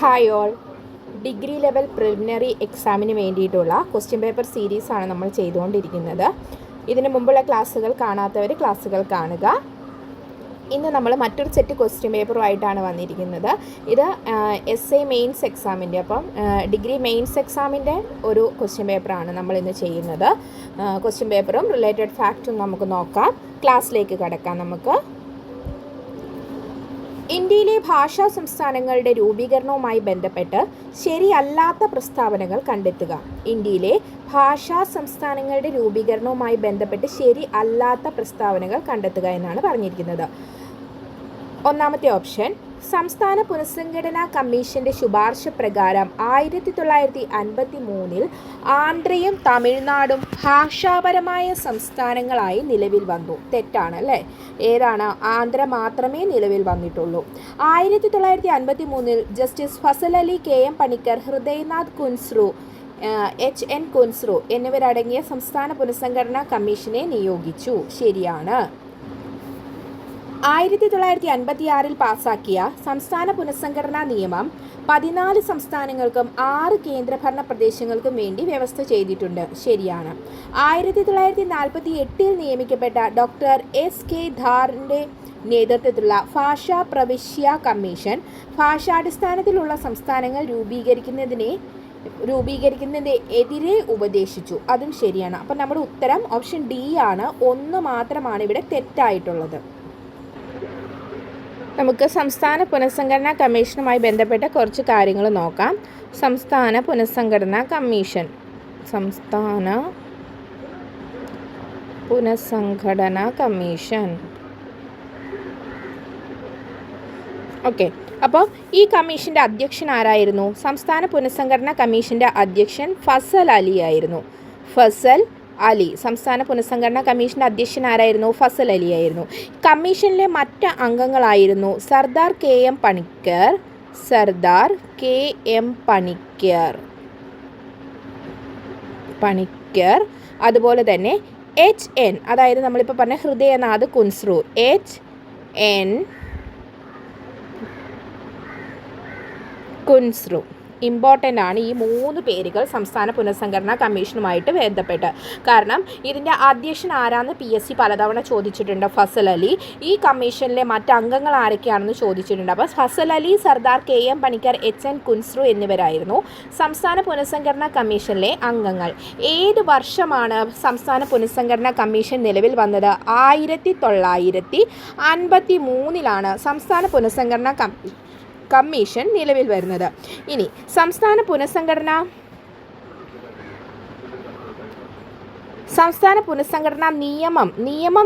Hi all, degree level preliminary എക്സാമിന് വേണ്ടിയിട്ടുള്ള question paper സീരീസാണ് നമ്മൾ ചെയ്തുകൊണ്ടിരിക്കുന്നത്. ഇതിന് മുമ്പുള്ള ക്ലാസ്സുകൾ കാണാത്തവർ ക്ലാസ്സുകൾ കാണുക. ഇന്ന് നമ്മൾ മറ്റൊരു സെറ്റ് ക്വസ്റ്റ്യൻ പേപ്പറുമായിട്ടാണ് വന്നിരിക്കുന്നത്. ഇത് SA മെയിൻസ് എക്സാമിൻ്റെ ഡിഗ്രി മെയിൻസ് എക്സാമിൻ്റെ ഒരു ക്വസ്റ്റ്യൻ പേപ്പറാണ് നമ്മളിന്ന് ചെയ്യുന്നത്. ക്വസ്റ്റ്യൻ പേപ്പറും റിലേറ്റഡ് ഫാക്റ്റും നമുക്ക് നോക്കാം. ക്ലാസ്സിലേക്ക് കടക്കാം. നമുക്ക് ഇന്ത്യയിലെ ഭാഷാ സംസ്ഥാനങ്ങളുടെ രൂപീകരണവുമായി ബന്ധപ്പെട്ട് ശരിയല്ലാത്ത പ്രസ്താവനകൾ കണ്ടെത്തുക. ഇന്ത്യയിലെ ഭാഷാ സംസ്ഥാനങ്ങളുടെ രൂപീകരണവുമായി ബന്ധപ്പെട്ട് ശരി അല്ലാത്ത പ്രസ്താവനകൾ കണ്ടെത്തുക എന്നാണ് പറഞ്ഞിരിക്കുന്നത്. ഒന്നാമത്തെ ഓപ്ഷൻ, സംസ്ഥാന പുനഃസംഘടനാ കമ്മീഷന്റെ ശുപാർശ പ്രകാരം 1953 ആന്ധ്രയും തമിഴ്നാടും ഭാഷാപരമായ സംസ്ഥാനങ്ങളായി നിലവിൽ വന്നു. തെറ്റാണ് അല്ലേ? ഏതാണ്? ആന്ധ്ര മാത്രമേ നിലവിൽ വന്നിട്ടുള്ളൂ. 1953 justice Fazal Ali, KM Panikkar, Hridaynath Kunzru, HN Kunzru എന്നിവരടങ്ങിയ സംസ്ഥാന പുനഃസംഘടനാ കമ്മീഷനെ നിയോഗിച്ചു. ശരിയാണ്. 1956 പാസാക്കിയ സംസ്ഥാന പുനഃസംഘടനാ നിയമം 14 സംസ്ഥാനങ്ങൾക്കും 6 കേന്ദ്രഭരണ പ്രദേശങ്ങൾക്കും വേണ്ടി വ്യവസ്ഥ ചെയ്തിട്ടുണ്ട്. ശരിയാണ്. 1948 നിയമിക്കപ്പെട്ട ഡോക്ടർ SK ധാറിൻ്റെ നേതൃത്വത്തിലുള്ള ഭാഷാ പ്രവിശ്യ കമ്മീഷൻ ഭാഷാടിസ്ഥാനത്തിലുള്ള സംസ്ഥാനങ്ങൾ രൂപീകരിക്കുന്നതിന് എതിരെ ഉപദേശിച്ചു. അതും ശരിയാണ്. അപ്പം നമ്മുടെ ഉത്തരം ഓപ്ഷൻ D ആണ്. 1 മാത്രമാണ് ഇവിടെ തെറ്റായിട്ടുള്ളത്. നമുക്ക് സംസ്ഥാന പുനഃസംഘടനാ കമ്മീഷനുമായി ബന്ധപ്പെട്ട കുറച്ച് കാര്യങ്ങൾ നോക്കാം. സംസ്ഥാന പുനഃസംഘടനാ കമ്മീഷൻ ഓക്കെ. അപ്പോൾ ഈ കമ്മീഷൻ്റെ അധ്യക്ഷൻ ആരായിരുന്നു? സംസ്ഥാന പുനഃസംഘടനാ കമ്മീഷൻ്റെ അധ്യക്ഷൻ ഫസൽ അലി ആയിരുന്നു. ഫസൽ അലി. സംസ്ഥാന പുനഃസംഘടനാ കമ്മീഷൻ്റെ അധ്യക്ഷൻ ആരായിരുന്നു? ഫസൽ അലി ആയിരുന്നു. കമ്മീഷനിലെ മറ്റ് അംഗങ്ങളായിരുന്നു സർദാർ KM പണിക്കർ, അതുപോലെ തന്നെ HN, അതായത് നമ്മളിപ്പോൾ പറഞ്ഞ ഹൃദയനാഥ് കുൻസ്രു, HN കുൻസ്രു. ഇമ്പോർട്ടൻ്റ് ആണ് ഈ 3 പേരുകൾ സംസ്ഥാന പുനഃസംഘടനാ കമ്മീഷനുമായിട്ട് ബന്ധപ്പെട്ട്. കാരണം ഇതിൻ്റെ അധ്യക്ഷൻ ആരാന്ന് PSC പലതവണ ചോദിച്ചിട്ടുണ്ട്. ഫസൽ അലി. ഈ കമ്മീഷനിലെ മറ്റ് അംഗങ്ങൾ ആരൊക്കെയാണെന്ന് ചോദിച്ചിട്ടുണ്ട്. അപ്പോൾ ഫസൽ അലി, സർദാർ KM പണിക്കർ, HN കുൻസ്രു എന്നിവരായിരുന്നു സംസ്ഥാന പുനഃസംഘടനാ കമ്മീഷനിലെ അംഗങ്ങൾ. ഏത് വർഷമാണ് സംസ്ഥാന പുനഃസംഘടനാ കമ്മീഷൻ നിലവിൽ വന്നത്? 1953 സംസ്ഥാന പുനഃസംഘടനാ കമ്മീഷൻ നിലവിൽ വരുന്നത്. ഇനി സംസ്ഥാന പുനഃസംഘടനാ നിയമം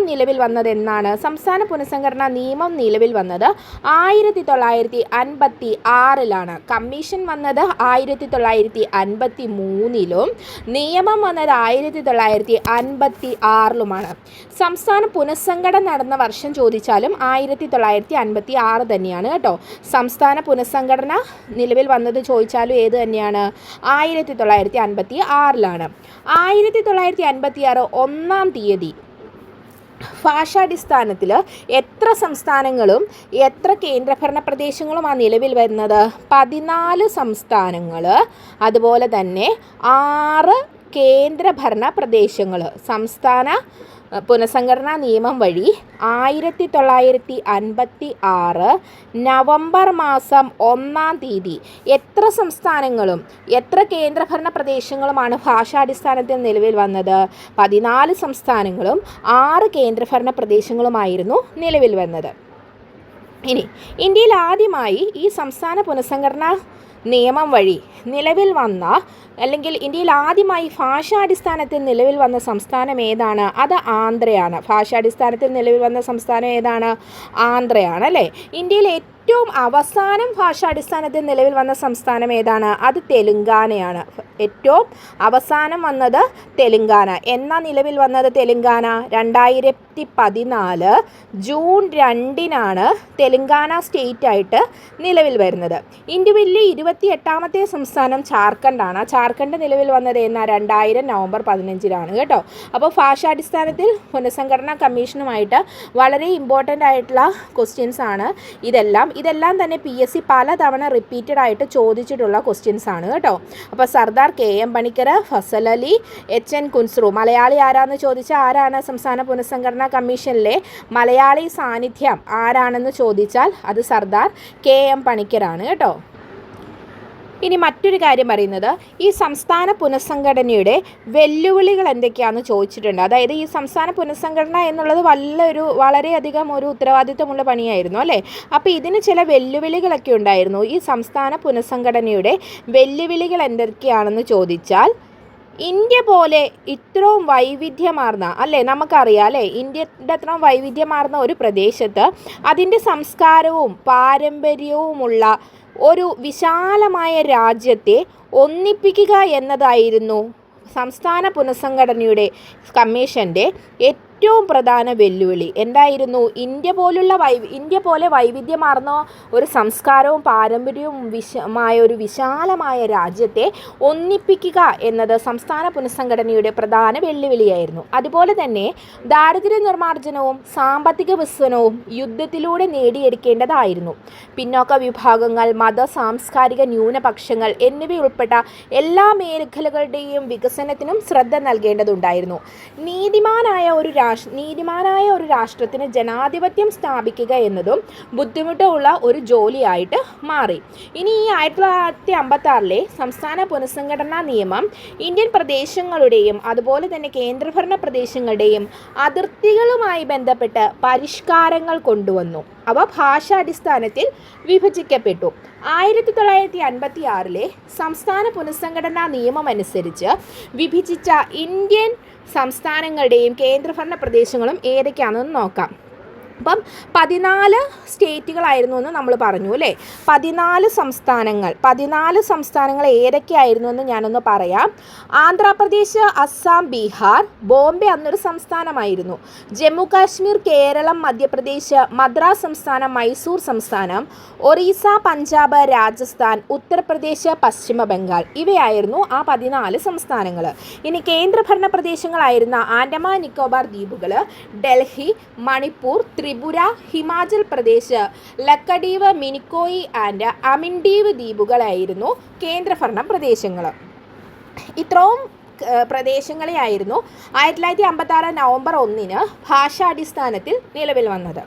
നിലവിൽ വന്നത് എന്നാണ്? സംസ്ഥാന പുനഃസംഘടനാ നിയമം നിലവിൽ വന്നത് 1956 കമ്മീഷൻ വന്നത് 1953 നിയമം വന്നത് 1956 സംസ്ഥാന പുനഃസംഘടന നടന്ന വർഷം ചോദിച്ചാലും 1956 തന്നെയാണ് കേട്ടോ. സംസ്ഥാന പുനഃസംഘടന നിലവിൽ വന്നത് ചോദിച്ചാലും ഏത് തന്നെയാണ്? 1956 1956 1-ാം തീയതി ഭാഷാടിസ്ഥാനത്തിൽ എത്ര സംസ്ഥാനങ്ങളും എത്ര കേന്ദ്രഭരണ പ്രദേശങ്ങളുമാണ് നിലവിൽ വരുന്നത്? 14 സംസ്ഥാനങ്ങൾ, അതുപോലെ തന്നെ 6 കേന്ദ്രഭരണ പ്രദേശങ്ങൾ. സംസ്ഥാന പുനഃസംഘടനാ നിയമം വഴി 1956 നവംബർ മാസം 1-ാം തീയതി എത്ര സംസ്ഥാനങ്ങളും എത്ര കേന്ദ്രഭരണ പ്രദേശങ്ങളുമാണ് ഭാഷാടിസ്ഥാനത്തിൽ നിലവിൽ വന്നത്? 14 സംസ്ഥാനങ്ങളും 6 കേന്ദ്രഭരണ പ്രദേശങ്ങളുമായിരുന്നു നിലവിൽ വന്നത്. ഇനി ഇന്ത്യയിൽ ആദ്യമായി ഈ സംസ്ഥാന പുനഃസംഘടനാ നിയമം വഴി നിലവിൽ വന്ന അല്ലെങ്കിൽ ഇന്ത്യയിൽ ആദ്യമായി ഭാഷാടിസ്ഥാനത്തിൽ നിലവിൽ വന്ന സംസ്ഥാനം ഏതാണ്? അത് ആന്ധ്രയാണ്. ഭാഷാടിസ്ഥാനത്തിൽ നിലവിൽ വന്ന സംസ്ഥാനം ഏതാണ്? ആന്ധ്രയാണ് അല്ലേ? ഇന്ത്യയിൽ ഏറ്റവും അവസാനം ഭാഷാടിസ്ഥാനത്തിൽ നിലവിൽ വന്ന സംസ്ഥാനം ഏതാണ്? അത് തെലുങ്കാനയാണ്. ഏറ്റവും അവസാനം വന്നത് തെലുങ്കാന. എന്നാ നിലവിൽ വന്നത് തെലുങ്കാന? 2014 ജൂൺ 2-നാണ് തെലുങ്കാന സ്റ്റേറ്റ് ആയിട്ട് നിലവിൽ വരുന്നത്. ഇന്ത്യയിലെ 28-ാമത്തെ സംസ്ഥാനം ജാർഖണ്ഡാണ്. ജാർഖണ്ഡ് നിലവിൽ വന്നത് എന്നാ? 2000 നവംബർ 15-നാണ് കേട്ടോ. അപ്പോൾ ഭാഷാടിസ്ഥാനത്തിൽ പുനഃസംഘടനാ കമ്മീഷനുമായിട്ട് വളരെ ഇമ്പോർട്ടൻ്റ് ആയിട്ടുള്ള ക്വസ്റ്റ്യൻസ് ആണ് ഇതെല്ലാം. ഇതെല്ലാം തന്നെ PSC പലതവണ റിപ്പീറ്റഡ് ആയിട്ട് ചോദിച്ചിട്ടുള്ള ക്വസ്റ്റ്യൻസ് ആണ് കേട്ടോ. അപ്പോൾ സർദാർ KM പണിക്കർ, ഫസൽ അലി, HN കുൻസ്രു. മലയാളി ആരാന്ന് ചോദിച്ചാൽ ആരാണ് സംസ്ഥാന പുനഃസംഘടനാ കമ്മീഷനിലെ മലയാളി സാന്നിധ്യം ആരാണെന്ന് ചോദിച്ചാൽ അത് സർദാർ KM പണിക്കരാണ് കേട്ടോ. ഇനി മറ്റൊരു കാര്യം പറയുന്നത് ഈ സംസ്ഥാന പുനഃസംഘടനയുടെ വെല്ലുവിളികൾ എന്തൊക്കെയാണെന്ന് ചോദിച്ചിട്ടുണ്ട്. അതായത് ഈ സംസ്ഥാന പുനഃസംഘടന എന്നുള്ളത് വളരെയധികം ഒരു ഉത്തരവാദിത്വമുള്ള പണിയായിരുന്നു അല്ലേ. അപ്പോൾ ഇതിന് ചില വെല്ലുവിളികളൊക്കെ ഉണ്ടായിരുന്നു. ഈ സംസ്ഥാന പുനഃസംഘടനയുടെ വെല്ലുവിളികൾ എന്തൊക്കെയാണെന്ന് ചോദിച്ചാൽ ഇന്ത്യ പോലെ ഇത്രയും വൈവിധ്യമാർന്ന അല്ലേ, നമുക്കറിയാം അല്ലേ, ഇന്ത്യയുടെ അത്രയും വൈവിധ്യമാർന്ന ഒരു പ്രദേശത്ത് അതിൻ്റെ സംസ്കാരവും പാരമ്പര്യവുമുള്ള ഒരു വിശാലമായ രാജ്യത്തെ ഒന്നിപ്പിക്കുക എന്നതായിരുന്നു സംസ്ഥാന പുനഃസംഘടനയുടെ കമ്മീഷൻ്റെ ഏറ്റവും പ്രധാന വെല്ലുവിളി. എന്തായിരുന്നു? ഇന്ത്യ പോലെ വൈവിധ്യമാർന്ന ഒരു സംസ്കാരവും പാരമ്പര്യവും ഒരു വിശാലമായ രാജ്യത്തെ ഒന്നിപ്പിക്കുക എന്നത് സംസ്ഥാന പുനഃസംഘടനയുടെ പ്രധാന വെല്ലുവിളിയായിരുന്നു. അതുപോലെ തന്നെ ദാരിദ്ര്യ നിർമ്മാർജ്ജനവും സാമ്പത്തിക വികസനവും യുദ്ധത്തിലൂടെ നേടിയെടുക്കേണ്ടതായിരുന്നു. പിന്നോക്ക വിഭാഗങ്ങൾ, സാംസ്കാരിക ന്യൂനപക്ഷങ്ങൾ എന്നിവയുൾപ്പെട്ട എല്ലാ മേഖലകളുടെയും വികസനത്തിനും ശ്രദ്ധ നൽകേണ്ടതുണ്ടായിരുന്നു. നീതിമാനായ ഒരു രാഷ്ട്രത്തിന് ജനാധിപത്യം സ്ഥാപിക്കുക എന്നതും ബുദ്ധിമുട്ടുള്ള ഒരു ജോലിയായിട്ട് മാറി. ഇനി ഈ 1956 സംസ്ഥാന പുനഃസംഘടനാ നിയമം ഇന്ത്യൻ പ്രദേശങ്ങളുടെയും അതുപോലെ തന്നെ കേന്ദ്രഭരണ പ്രദേശങ്ങളുടെയും അതിർത്തികളുമായി ബന്ധപ്പെട്ട് പരിഷ്കാരങ്ങൾ കൊണ്ടുവന്നു. അവ ഭാഷാടിസ്ഥാനത്തിൽ വിഭജിക്കപ്പെട്ടു. 1956 സംസ്ഥാന പുനഃസംഘടനാ നിയമം അനുസരിച്ച് വിഭജിച്ച ഇന്ത്യൻ സംസ്ഥാനങ്ങളുടെയും കേന്ദ്രഭരണ പ്രദേശങ്ങളും ഏതൊക്കെയാണെന്ന് നോക്കാം. അപ്പം 14 സ്റ്റേറ്റുകളായിരുന്നു എന്ന് നമ്മൾ പറഞ്ഞു അല്ലേ. 14 സംസ്ഥാനങ്ങൾ ഏതൊക്കെയായിരുന്നു എന്ന് ഞാനൊന്ന് പറയാം. ആന്ധ്രാപ്രദേശ്, അസ്സാം, ബീഹാർ, ബോംബെ അന്നൊരു സംസ്ഥാനമായിരുന്നു. ജമ്മു കാശ്മീർ, കേരളം, മധ്യപ്രദേശ്, മദ്രാസ് സംസ്ഥാനം, മൈസൂർ സംസ്ഥാനം, ഒറീസ, പഞ്ചാബ്, രാജസ്ഥാൻ, ഉത്തർപ്രദേശ്, പശ്ചിമ ബംഗാൾ ഇവയായിരുന്നു ആ 14 സംസ്ഥാനങ്ങൾ. ഇനി കേന്ദ്രഭരണ പ്രദേശങ്ങളായിരുന്ന ആൻഡമാൻ നിക്കോബാർ ദ്വീപുകൾ, ഡൽഹി, മണിപ്പൂർ, ത്രിപുര, ഹിമാചൽ പ്രദേശ്, ലക്ഷദ്വീപ്, മിനിക്കോയി ആൻഡ് അമിൻഡീവ് ദ്വീപുകളായിരുന്നു കേന്ദ്രഭരണ പ്രദേശങ്ങൾ. ഇത്രയും പ്രദേശങ്ങളെയായിരുന്നു 1956 നവംബർ 1 ഭാഷാടിസ്ഥാനത്തിൽ നിലവിൽ വന്നത്.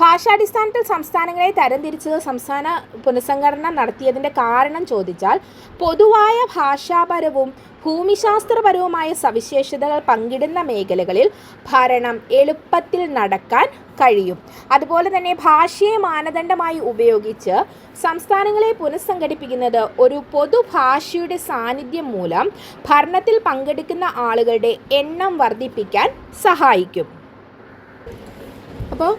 ഭാഷാടിസ്ഥാനത്തിൽ സംസ്ഥാനങ്ങളെ തരംതിരിച്ചത് സംസ്ഥാന പുനഃസംഘടന നടത്തിയതിൻ്റെ കാരണം ചോദിച്ചാൽ പൊതുവായ ഭാഷാപരവും ഭൂമിശാസ്ത്രപരവുമായ സവിശേഷതകൾ പങ്കിടുന്ന മേഖലകളിൽ ഭരണം എളുപ്പത്തിൽ നടക്കാൻ കഴിയും. അതുപോലെ തന്നെ ഭാഷയെ മാനദണ്ഡമായി ഉപയോഗിച്ച് സംസ്ഥാനങ്ങളെ പുനഃസംഘടിപ്പിക്കുന്നത് ഒരു പൊതുഭാഷയുടെ സാന്നിധ്യം മൂലം ഭരണത്തിൽ പങ്കെടുക്കുന്ന ആളുകളുടെ എണ്ണം വർദ്ധിപ്പിക്കാൻ സഹായിക്കും. അപ്പോൾ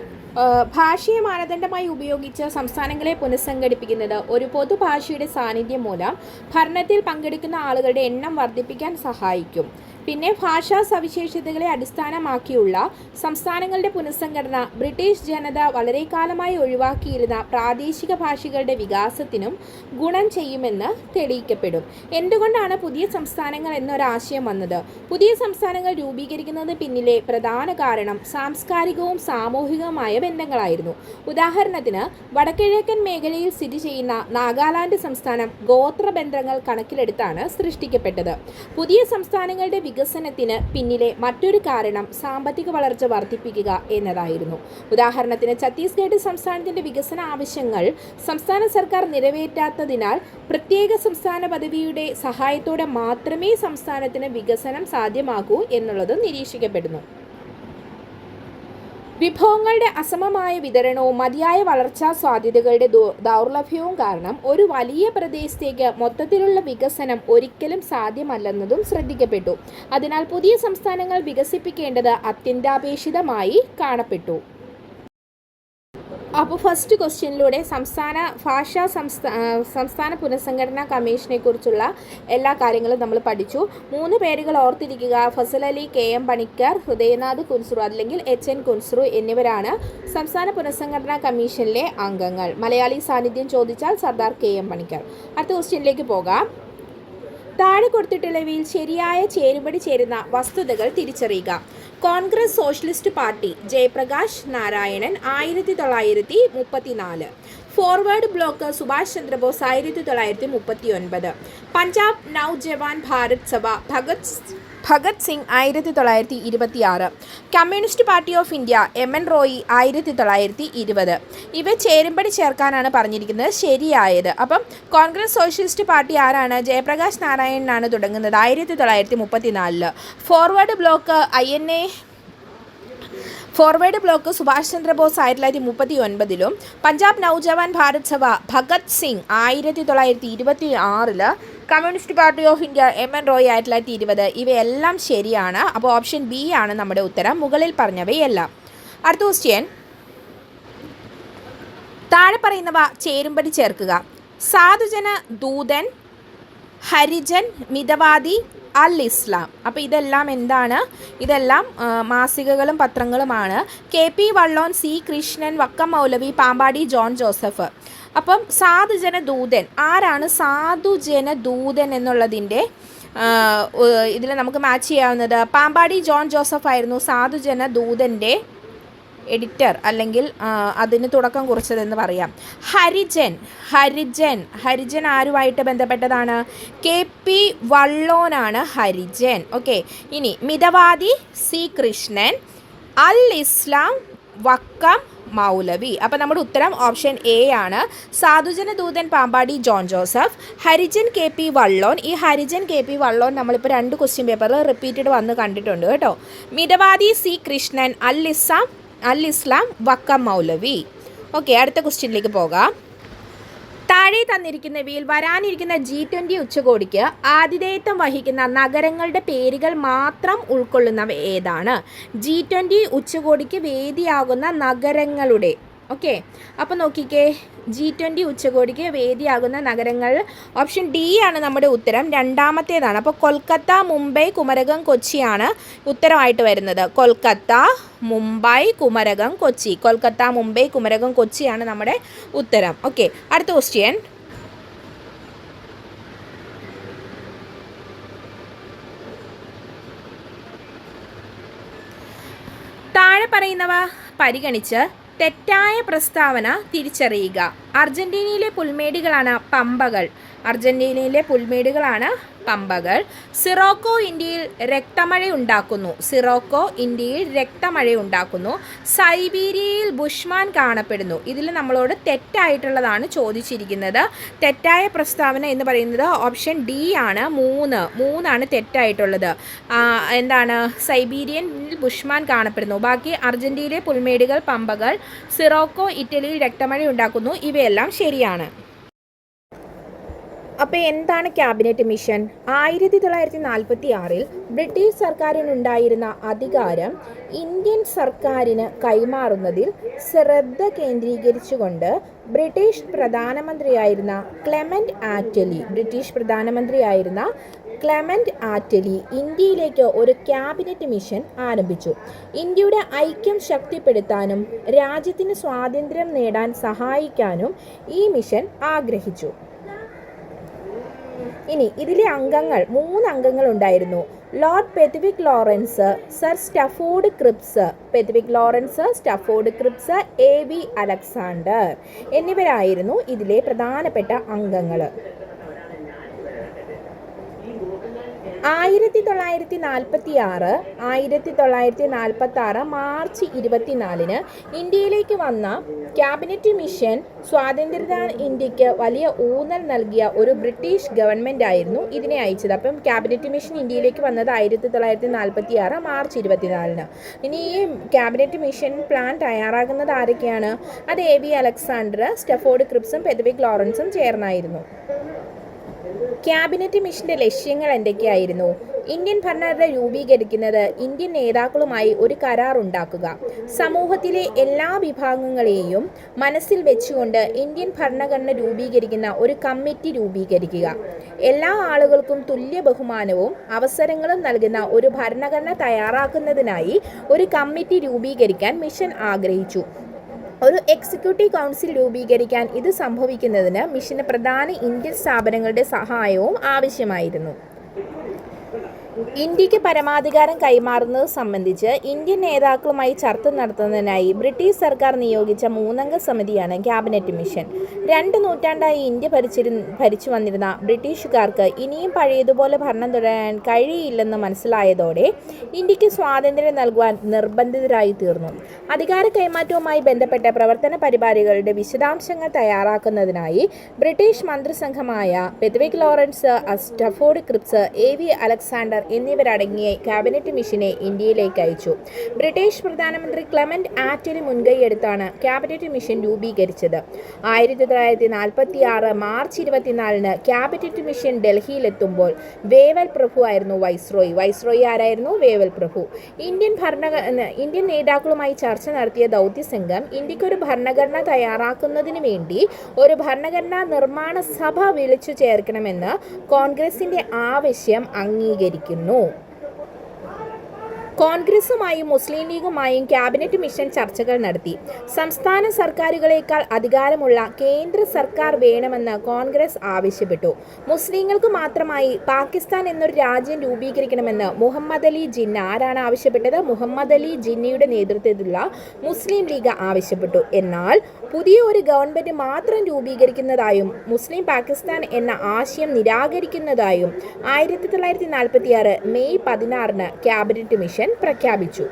ഭാഷയെ മാനദണ്ഡമായി ഉപയോഗിച്ച് സംസ്ഥാനങ്ങളെ പുനഃസംഘടിപ്പിക്കുന്നത് ഒരു പൊതുഭാഷയുടെ സാന്നിധ്യം മൂലം ഭരണത്തിൽ പങ്കെടുക്കുന്ന ആളുകളുടെ എണ്ണം വർദ്ധിപ്പിക്കാൻ സഹായിക്കും. പിന്നെ ഭാഷാ സവിശേഷതകളെ അടിസ്ഥാനമാക്കിയുള്ള സംസ്ഥാനങ്ങളുടെ പുനഃസംഘടന ബ്രിട്ടീഷ് ജനത വളരെ കാലമായി ഒഴിവാക്കിയിരുന്ന പ്രാദേശിക ഭാഷകളുടെ വികാസത്തിനും ഗുണം ചെയ്യുമെന്ന് തെളിയിക്കപ്പെടും. എന്തുകൊണ്ടാണ് പുതിയ സംസ്ഥാനങ്ങൾ എന്നൊരാശയം വന്നത്? പുതിയ സംസ്ഥാനങ്ങൾ രൂപീകരിക്കുന്നതിന് പിന്നിലെ പ്രധാന കാരണം സാംസ്കാരികവും സാമൂഹികവുമായ ബന്ധങ്ങളായിരുന്നു. ഉദാഹരണത്തിന് വടക്കിഴക്കൻ മേഖലയിൽ സ്ഥിതി ചെയ്യുന്ന നാഗാലാൻഡ് സംസ്ഥാനം ഗോത്രബന്ധങ്ങൾ കണക്കിലെടുത്താണ് സൃഷ്ടിക്കപ്പെട്ടത്. പുതിയ സംസ്ഥാനങ്ങളുടെ വികസനത്തിന് പിന്നിലെ മറ്റൊരു കാരണം സാമ്പത്തിക വളർച്ച വർദ്ധിപ്പിക്കുക എന്നതായിരുന്നു. ഉദാഹരണത്തിന് ഛത്തീസ്ഗഡ് സംസ്ഥാനത്തിൻ്റെ വികസന ആവശ്യങ്ങൾ സംസ്ഥാന സർക്കാർ നിറവേറ്റാത്തതിനാൽ പ്രത്യേക സംസ്ഥാന പദവിയുടെ സഹായത്തോടെ മാത്രമേ സംസ്ഥാനത്തിന് വികസനം സാധ്യമാകൂ എന്നുള്ളത് നിരീക്ഷിക്കപ്പെടുന്നു. വിഭവങ്ങളുടെ അസമമായ വിതരണവും മതിയായ വളർച്ചാ സാധ്യതകളുടെ ദൗർലഭ്യവും കാരണം ഒരു വലിയ പ്രദേശത്തേക്ക് മൊത്തത്തിലുള്ള വികസനം ഒരിക്കലും സാധ്യമല്ലെന്നതും ശ്രദ്ധിക്കപ്പെട്ടു. അതിനാൽ പുതിയ സംസ്ഥാനങ്ങൾ വികസിപ്പിക്കേണ്ടത് അത്യന്താപേക്ഷിതമായി കാണപ്പെട്ടു. അപ്പോൾ ഫസ്റ്റ് ക്വസ്റ്റ്യനിലൂടെ സംസ്ഥാന പുനഃസംഘടനാ കമ്മീഷനെ കുറിച്ചുള്ള എല്ലാ കാര്യങ്ങളും നമ്മൾ പഠിച്ചു. 3 പേരുകൾ ഓർത്തിരിക്കുക. ഫസൽ അലി, KM പണിക്കർ, ഹൃദയനാഥ് കുൻസ്രു അല്ലെങ്കിൽ HN കുൻസ്രു എന്നിവരാണ് സംസ്ഥാന പുനഃസംഘടനാ കമ്മീഷനിലെ അംഗങ്ങൾ. മലയാളി സാന്നിധ്യം ചോദിച്ചാൽ സർദാർ KM പണിക്കർ. അടുത്ത ക്വസ്റ്റ്യനിലേക്ക് പോകാം. താഴെ കൊടുത്തിട്ടുള്ളവയിൽ ശരിയായ ചേരുപടി ചേരുന്ന വസ്തുതകൾ തിരിച്ചറിയുക. Congress Socialist Party Jayaprakash Narayanan 1934. Forward Bloc Subhash Chandrabose 1939. Punjab Naujawan Bharat Sabha Bhagat Singh 1926. Communist Party of India MN Roy 1920. ഇവ ചേരുംപടി ചേർക്കാനാണ് പറഞ്ഞിരിക്കുന്നത് ശരിയായത്. അപ്പം കോൺഗ്രസ് സോഷ്യലിസ്റ്റ് പാർട്ടി ആരാണ്? ജയപ്രകാശ് നാരായണനാണ് തുടങ്ങുന്നത് 1934. Forward Bloc Subhash Chandrabose 1939. Punjab Naujawan Bharat Sabha Bhagat Singh 1926. Communist Party of India MN Roy 1920. ഇവയെല്ലാം ശരിയാണ്. അപ്പോൾ ഓപ്ഷൻ ബി ആണ് നമ്മുടെ ഉത്തരം, മുകളിൽ പറഞ്ഞവയെല്ലാം. അടുത്ത ക്വസ്റ്റ്യൻ, താഴെ പറയുന്നവ ചേരുംപടി ചേർക്കുക. സാധുജന ദൂതൻ, ഹരിജൻ, മിതവാദി, അൽ ഇസ്ലാം. അപ്പോൾ ഇതെല്ലാം എന്താണ്? ഇതെല്ലാം മാസികകളും പത്രങ്ങളുമാണ്. KP വള്ളോൻ, C കൃഷ്ണൻ, വക്കം മൗലവി, പാമ്പാടി ജോൺ ജോസഫ്. അപ്പം സാധുജന ദൂതൻ ആരാണ്? സാധുജന ദൂതൻ എന്നുള്ളതിൻ്റെ ഇതിൽ നമുക്ക് മാച്ച് ചെയ്യാവുന്നത് പാമ്പാടി ജോൺ ജോസഫ് ആയിരുന്നു സാധുജന ദൂതൻ്റെ എഡിറ്റർ, അല്ലെങ്കിൽ അതിന് തുടക്കം കുറിച്ചതെന്ന് പറയാം. ഹരിജൻ ആരുമായിട്ട് ബന്ധപ്പെട്ടതാണ്? KP വള്ളോനാണ് ഹരിജൻ. ഓക്കെ, ഇനി മിതവാദി C കൃഷ്ണൻ, അൽ ഇസ്ലാം വക്കം മൗലവി. അപ്പോൾ നമ്മുടെ ഉത്തരം ഓപ്ഷൻ എ ആണ്. സാധുജന ദൂതൻ Pampady John Joseph, Harijan KP Vallon. ഈ ഹരിജൻ KP വള്ളോൻ നമ്മളിപ്പോൾ 2 ക്വസ്റ്റ്യൻ പേപ്പറിൽ റിപ്പീറ്റഡ് വന്ന് കണ്ടിട്ടുണ്ട് കേട്ടോ. മിതവാദി C കൃഷ്ണൻ, അൽ ഇസ്ലാം വക്കം മൗലവി. ഓക്കെ, അടുത്ത ക്വസ്റ്റ്യനിലേക്ക് പോകാം. താഴെ തന്നിരിക്കുന്നവയിൽ വരാനിരിക്കുന്ന G20 ഉച്ചകോടിക്ക് ആതിഥേയത്വം വഹിക്കുന്ന നഗരങ്ങളുടെ പേരുകൾ മാത്രം ഉൾക്കൊള്ളുന്നവ ഏതാണ്? G20 ഉച്ചകോടിക്ക് വേദിയാകുന്ന നഗരങ്ങളുടെ. ഓക്കെ, അപ്പോൾ നോക്കിക്കേ, G20 ഉച്ചകോടിക്ക് വേദിയാകുന്ന നഗരങ്ങൾ ഓപ്ഷൻ ഡി ആണ് നമ്മുടെ ഉത്തരം, രണ്ടാമത്തേതാണ്. അപ്പോൾ കൊൽക്കത്ത, മുംബൈ, കുമരകം, കൊച്ചിയാണ് ഉത്തരമായിട്ട് വരുന്നത്. കൊൽക്കത്ത, മുംബൈ, കുമരകം, കൊച്ചി. കൊൽക്കത്ത, മുംബൈ, കുമരകം, കൊച്ചിയാണ് നമ്മുടെ ഉത്തരം. ഓക്കെ, അടുത്ത ക്വസ്റ്റ്യൻ. താഴെ പറയുന്നവ പരിഗണിച്ച് തെറ്റായ പ്രസ്താവന തിരിച്ചറിയുക. അർജന്റീനയിലെ പുൽമേടുകളാണ് പമ്പകൾ. സിറോക്കോ ഇന്ത്യയിൽ രക്തമഴയുണ്ടാക്കുന്നു. സൈബീരിയയിൽ ബുഷ്മാൻ കാണപ്പെടുന്നു. ഇതിൽ നമ്മളോട് തെറ്റായിട്ടുള്ളതാണ് ചോദിച്ചിരിക്കുന്നത്. തെറ്റായ പ്രസ്താവന എന്ന് പറയുന്നത് ഓപ്ഷൻ ഡി ആണ്. 3 തെറ്റായിട്ടുള്ളത്. എന്താണ്? സൈബീരിയനിൽ ബുഷ്മാൻ കാണപ്പെടുന്നു. ബാക്കി അർജന്റീനയിലെ പുൽമേടുകൾ പമ്പകൾ, സിറോക്കോ ഇറ്റലിയിൽ രക്തമഴ ഉണ്ടാക്കുന്നു, ഇവയെല്ലാം ശരിയാണ്. അപ്പോൾ എന്താണ് ക്യാബിനറ്റ് മിഷൻ? 1946 ബ്രിട്ടീഷ് സർക്കാരിനുണ്ടായിരുന്ന അധികാരം ഇന്ത്യൻ സർക്കാരിന് കൈമാറുന്നതിൽ ശ്രദ്ധ കേന്ദ്രീകരിച്ചുകൊണ്ട് ബ്രിട്ടീഷ് പ്രധാനമന്ത്രിയായിരുന്ന ക്ലെമന്റ് ആറ്റലി ഇന്ത്യയിലേക്ക് ഒരു ക്യാബിനറ്റ് മിഷൻ ആരംഭിച്ചു. ഇന്ത്യയുടെ ഐക്യം ശക്തിപ്പെടുത്താനും രാജ്യത്തിന് സ്വാതന്ത്ര്യം നേടാൻ സഹായിക്കാനും ഈ മിഷൻ ആഗ്രഹിച്ചു. ഇനി ഇതിലെ അംഗങ്ങൾ 3 അംഗങ്ങൾ ഉണ്ടായിരുന്നു. Lord Pethick Lawrence, sir Stafford Cripps, AV Alexander എന്നിവരായിരുന്നു ഇതിലെ പ്രധാനപ്പെട്ട അംഗങ്ങൾ. 1946 മാർച്ച് 24 ഇന്ത്യയിലേക്ക് വന്ന ക്യാബിനറ്റ് മിഷൻ സ്വാതന്ത്ര്യദിന ഇന്ത്യക്ക് വലിയ ഊന്നൽ നൽകിയ ഒരു ബ്രിട്ടീഷ് ഗവൺമെൻറ് ആയിരുന്നു ഇതിനെ അയച്ചത്. അപ്പം ക്യാബിനറ്റ് മിഷൻ ഇന്ത്യയിലേക്ക് വന്നത് 1946 മാർച്ച് 24. ഇനി ഈ ക്യാബിനറ്റ് മിഷൻ പ്ലാൻ തയ്യാറാകുന്നത് ആരൊക്കെയാണ്? അത് AV അലക്സാണ്ടർ, സ്റ്റഫോർഡ് ക്രിപ്സും പെത്വിക് ലോറൻസും ചേർന്നായിരുന്നു. ക്യാബിനറ്റ് മിഷന്റെ ലക്ഷ്യങ്ങൾ എന്തൊക്കെയായിരുന്നു? ഇന്ത്യൻ ഭരണഘടന രൂപീകരിക്കുന്നത് ഇന്ത്യൻ നേതാക്കളുമായി ഒരു കരാർ ഉണ്ടാക്കുക, സമൂഹത്തിലെ എല്ലാ വിഭാഗങ്ങളെയും മനസ്സിൽ വെച്ചുകൊണ്ട് ഇന്ത്യൻ ഭരണഘടന രൂപീകരിക്കുന്ന ഒരു കമ്മിറ്റി രൂപീകരിക്കുക, എല്ലാ ആളുകൾക്കും തുല്യ ബഹുമാനവും അവസരങ്ങളും നൽകുന്ന ഒരു ഭരണഘടന തയ്യാറാക്കുന്നതിനായി ഒരു കമ്മിറ്റി രൂപീകരിക്കാൻ മിഷൻ ആഗ്രഹിച്ചു. ഒരു എക്സിക്യൂട്ടീവ് കൗൺസിൽ രൂപീകരിക്കാൻ ഇത് സംഭവിക്കുന്നതിന് മിഷന് പ്രധാന ഇന്ത്യൻ സ്ഥാപനങ്ങളുടെ സഹായവും ആവശ്യമായിരുന്നു. ഇന്ത്യക്ക് പരമാധികാരം കൈമാറുന്നത് സംബന്ധിച്ച് ഇന്ത്യൻ നേതാക്കളുമായി ചർച്ച നടത്തുന്നതിനായി ബ്രിട്ടീഷ് സർക്കാർ നിയോഗിച്ച 3-അംഗ സമിതിയാണ് ക്യാബിനറ്റ് മിഷൻ. 2 നൂറ്റാണ്ടായി ഇന്ത്യ ഭരിച്ചു വന്നിരുന്ന ബ്രിട്ടീഷുകാർക്ക് ഇനിയും പഴയതുപോലെ ഭരണം തുടരാൻ കഴിയില്ലെന്ന് മനസ്സിലായതോടെ ഇന്ത്യക്ക് സ്വാതന്ത്ര്യം നൽകുവാൻ നിർബന്ധിതരായി തീർന്നു. അധികാര കൈമാറ്റവുമായി ബന്ധപ്പെട്ട പ്രവർത്തന പരിപാടികളുടെ വിശദാംശങ്ങൾ തയ്യാറാക്കുന്നതിനായി ബ്രിട്ടീഷ് മന്ത്രിസംഘമായ Pethick Lawrence, Stafford Cripps, AV Alexander എന്നിവരടങ്ങിയ ക്യാബിനറ്റ് മിഷനെ ഇന്ത്യയിലേക്ക് അയച്ചു. ബ്രിട്ടീഷ് പ്രധാനമന്ത്രി ക്ലെമന്റ് ആറ്റ്ലി മുൻകൈയെടുത്താണ് ക്യാബിനറ്റ് മിഷൻ രൂപീകരിച്ചത്. 1946 മാർച്ച് 24-ന് ക്യാബിനറ്റ് മിഷൻ ഡൽഹിയിലെത്തുമ്പോൾ വേവൽ പ്രഭു ആയിരുന്നു വൈസ്രോയി. വൈസ്രോയി ആരായിരുന്നു? വേവൽ പ്രഭു. ഇന്ത്യൻ നേതാക്കളുമായി ചർച്ച നടത്തിയ ദൗത്യസംഘം ഇന്ത്യക്കൊരു ഭരണഘടന തയ്യാറാക്കുന്നതിന് വേണ്ടി ഒരു ഭരണഘടനാ നിർമ്മാണ സഭ വിളിച്ചു ചേർക്കണമെന്ന് കോൺഗ്രസിന്റെ ആവശ്യം അംഗീകരിക്കുന്നു. കോൺഗ്രസുമായും മുസ്ലിം ലീഗുമായും ക്യാബിനറ്റ് മിഷൻ ചർച്ചകൾ നടത്തി. സംസ്ഥാന സർക്കാരുകളേക്കാൾ അധികാരമുള്ള കേന്ദ്ര സർക്കാർ വേണമെന്ന് കോൺഗ്രസ് ആവശ്യപ്പെട്ടു. മുസ്ലിങ്ങൾക്ക് മാത്രമായി പാകിസ്ഥാൻ എന്നൊരു രാജ്യം രൂപീകരിക്കണമെന്ന് മുഹമ്മദ് അലി ജിന്ന ആരാണ് ആവശ്യപ്പെട്ടത്? മുഹമ്മദ് അലി ജിന്നയുടെ നേതൃത്വത്തിലുള്ള മുസ്ലിം ലീഗ് ആവശ്യപ്പെട്ടു. എന്നാൽ പുതിയ ഒരു ഗവൺമെന്റ് മാത്രം രൂപീകരിക്കുന്നതായും മുസ്ലിം പാകിസ്ഥാൻ എന്ന ആശയം നിരാകരിക്കുന്നതായും 1946 മെയ് 16-ന് ക്യാബിനറ്റ് മിഷൻ പ്രഖ്യാപിച്ചു.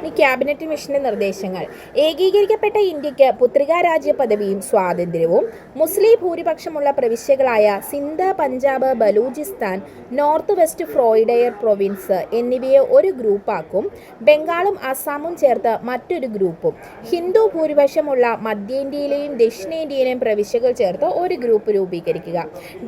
ഈ ക്യാബിനറ്റ് മിഷന്റെ നിർദ്ദേശങ്ങൾ: ഏകീകരിക്കപ്പെട്ട ഇന്ത്യക്ക് പുത്രികാരാജ്യ പദവിയും സ്വാതന്ത്ര്യവും, മുസ്ലിം ഭൂരിപക്ഷമുള്ള പ്രവിശ്യകളായ Sindh, Punjab, Baluchistan, north west frontier province എന്നിവയെ ഒരു ഗ്രൂപ്പാക്കും, ബംഗാളും അസാമും ചേർത്ത് മറ്റൊരു ഗ്രൂപ്പും, ഹിന്ദു ഭൂരിപക്ഷമുള്ള മധ്യേന്ത്യയിലെയും ദക്ഷിണേന്ത്യയിലെയും പ്രവിശ്യകൾ ചേർത്ത് ഒരു ഗ്രൂപ്പ് രൂപീകരിക്കുക,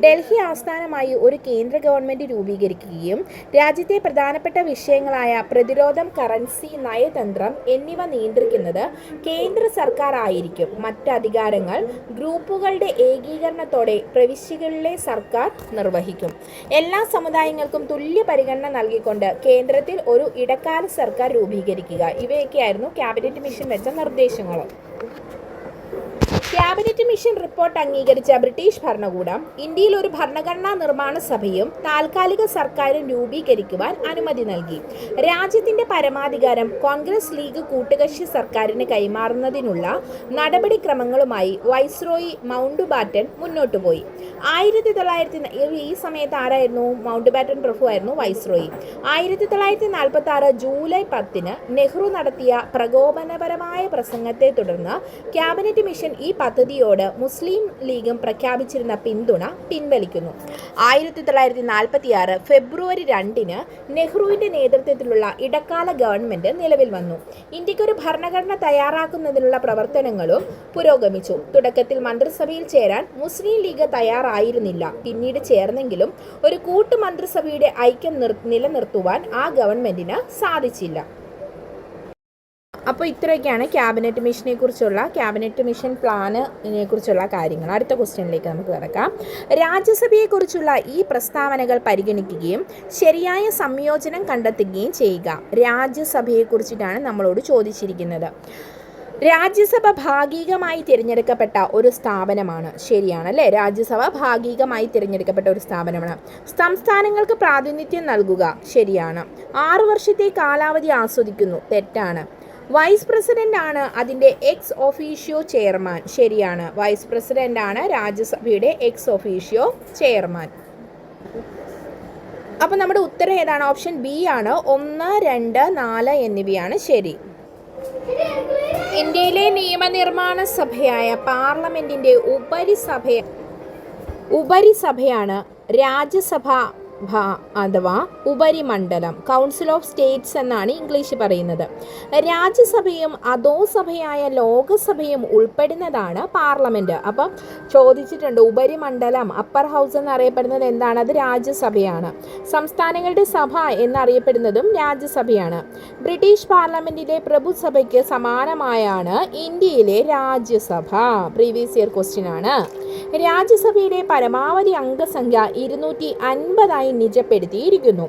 ഡൽഹി ആസ്ഥാനമായി ഒരു കേന്ദ്ര ഗവൺമെന്റ് രൂപീകരിക്കുകയും രാജ്യത്തെ പ്രധാനപ്പെട്ട വിഷയങ്ങളായ പ്രതിരോധം, കറൻസി, നയതന്ത്രം എന്നിവ നിയന്ത്രിക്കുന്നത് കേന്ദ്ര സർക്കാർ ആയിരിക്കും. മറ്റധികാരങ്ങൾ ഗ്രൂപ്പുകളുടെ ഏകീകരണത്തോടെ പ്രവിശ്യകളിലെ സർക്കാർ നിർവഹിക്കും. എല്ലാ സമുദായങ്ങൾക്കും തുല്യ പരിഗണന നൽകിക്കൊണ്ട് കേന്ദ്രത്തിൽ ഒരു ഇടക്കാല സർക്കാർ രൂപീകരിക്കുക. ഇവയൊക്കെയായിരുന്നു ക്യാബിനറ്റ് മിഷൻ വെച്ച നിർദ്ദേശങ്ങൾ. ക്യാബിനറ്റ് മിഷൻ റിപ്പോർട്ട് അംഗീകരിച്ച ബ്രിട്ടീഷ് ഭരണകൂടം ഇന്ത്യയിൽ ഒരു ഭരണഘടനാ നിർമ്മാണ സഭയും താൽക്കാലിക സർക്കാരും രൂപീകരിക്കുവാൻ അനുമതി നൽകി. രാജ്യത്തിന്റെ പരമാധികാരം കോൺഗ്രസ് ലീഗ് കൂട്ടുകക്ഷി സർക്കാരിന് കൈമാറുന്നതിനുള്ള നടപടിക്രമങ്ങളുമായി വൈസ്രോയി മൗണ്ട് ബാറ്റൻ മുന്നോട്ടു പോയി. ഈ സമയത്ത് ആരായിരുന്നു? മൗണ്ട് ബാറ്റൻ പ്രഭു ആയിരുന്നു വൈസ്രോയി. 1946 ജൂലൈ 10-ന് നെഹ്റു നടത്തിയ പ്രകോപനപരമായ പ്രസംഗത്തെ തുടർന്ന് ക്യാബിനറ്റ് മിഷൻ ഈ പദ്ധതിയോട് മുസ്ലിം ലീഗും പ്രഖ്യാപിച്ചിരുന്ന പിന്തുണ പിൻവലിക്കുന്നു. 1946 ഫെബ്രുവരി 2-ന് നെഹ്റുവിന്റെ നേതൃത്വത്തിലുള്ള ഇടക്കാല ഗവൺമെന്റ് നിലവിൽ വന്നു. ഇന്ത്യക്കൊരു ഭരണഘടന തയ്യാറാക്കുന്നതിനുള്ള പ്രവർത്തനങ്ങളും പുരോഗമിച്ചു. തുടക്കത്തിൽ മന്ത്രിസഭയിൽ ചേരാൻ മുസ്ലിം ലീഗ് തയ്യാറായിരുന്നില്ല. പിന്നീട് ചേർന്നെങ്കിലും ഒരു കൂട്ടു മന്ത്രിസഭയുടെ ഐക്യം നിലനിർത്തുവാൻ ആ ഗവൺമെന്റിന് സാധിച്ചില്ല. അപ്പോൾ ഇത്രയൊക്കെയാണ് ക്യാബിനറ്റ് മിഷൻ പ്ലാനിനെ കുറിച്ചുള്ള കാര്യങ്ങൾ. അടുത്ത ക്വസ്റ്റ്യനിലേക്ക് നമുക്ക് കിടക്കാം. രാജ്യസഭയെക്കുറിച്ചുള്ള ഈ പ്രസ്താവനകൾ പരിഗണിക്കുകയും ശരിയായ സംയോജനം കണ്ടെത്തുകയും ചെയ്യുക. രാജ്യസഭയെക്കുറിച്ചിട്ടാണ് നമ്മളോട് ചോദിച്ചിരിക്കുന്നത്. രാജ്യസഭ ഭാഗികമായി തിരഞ്ഞെടുക്കപ്പെട്ട ഒരു സ്ഥാപനമാണ്. ശരിയാണ് അല്ലേ? രാജ്യസഭ ഭാഗികമായി തിരഞ്ഞെടുക്കപ്പെട്ട ഒരു സ്ഥാപനമാണ്. സംസ്ഥാനങ്ങൾക്ക് പ്രാതിനിധ്യം നൽകുക. ശരിയാണ്. 6 വർഷത്തെ കാലാവധി ആസ്വദിക്കുന്നു. തെറ്റാണ്. വൈസ് പ്രസിഡന്റ് ആണ് അതിൻ്റെ എക്സ് ഒഫീഷ്യോ ചെയർമാൻ. ശരിയാണ്. വൈസ് പ്രസിഡന്റ് ആണ് രാജ്യസഭയുടെ എക്സ് ഒഫീഷ്യോ ചെയർമാൻ. അപ്പോൾ നമ്മുടെ ഉത്തരം ഏതാണ്? ഓപ്ഷൻ ബി ആണ്. 1, 2, 4 എന്നിവയാണ് ശരി. ഇന്ത്യയിലെ നിയമനിർമ്മാണ സഭയായ പാർലമെന്റിന്റെ ഉപരിസഭയാണ് രാജ്യസഭ അഥവാ ഉപരിമണ്ഡലം. കൗൺസിൽ ഓഫ് സ്റ്റേറ്റ്സ് എന്നാണ് ഇംഗ്ലീഷ് പറയുന്നത്. രാജ്യസഭയും അധോസഭയായ ലോകസഭയും ഉൾപ്പെടുന്നതാണ് പാർലമെന്റ്. അപ്പം ചോദിച്ചിട്ടുണ്ട്, ഉപരിമണ്ഡലം അപ്പർ ഹൗസ് എന്നറിയപ്പെടുന്നത് എന്താണ്? അത് രാജ്യസഭയാണ്. സംസ്ഥാനങ്ങളുടെ സഭ എന്നറിയപ്പെടുന്നതും രാജ്യസഭയാണ്. ബ്രിട്ടീഷ് പാർലമെന്റിലെ പ്രഭുസഭയ്ക്ക് സമാനമായാണ് ഇന്ത്യയിലെ രാജ്യസഭ. പ്രീവിയസ് ഇയർ ക്വസ്റ്റ്യൻ ആണ്. രാജ്യസഭയുടെ പരമാവധി അംഗസംഖ്യ 250 നിജപ്പെടുത്തിയിരിക്കുന്നു.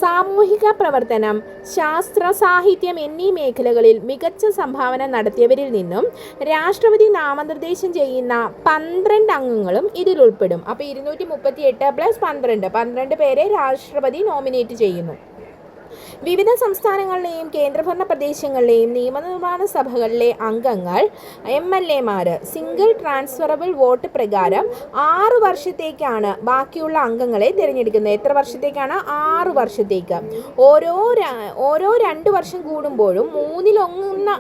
സാമൂഹിക പ്രവർത്തനം, ശാസ്ത്ര, സാഹിത്യം എന്നീ മേഖലകളിൽ മികച്ച സംഭാവന നടത്തിയവരിൽ നിന്നും രാഷ്ട്രപതി നാമനിർദ്ദേശം ചെയ്യുന്ന 12 അംഗങ്ങളും ഇതിൽ ഉൾപ്പെടും. അപ്പോൾ 238 + 12 പേരെ രാഷ്ട്രപതി നോമിനേറ്റ് ചെയ്യുന്നു. വിവിധ സംസ്ഥാനങ്ങളിലെയും കേന്ദ്രഭരണ പ്രദേശങ്ങളിലെയും നിയമനിർമ്മാണ സഭകളിലെ അംഗങ്ങൾ MLA സിംഗിൾ ട്രാൻസ്ഫറബിൾ വോട്ട് പ്രകാരം 6 വർഷത്തേക്കാണ് ബാക്കിയുള്ള അംഗങ്ങളെ തിരഞ്ഞെടുക്കുന്നത്. എത്ര വർഷത്തേക്കാണ്? 6 വർഷത്തേക്ക്. ഓരോ 2 വർഷം കൂടുമ്പോഴും 1/3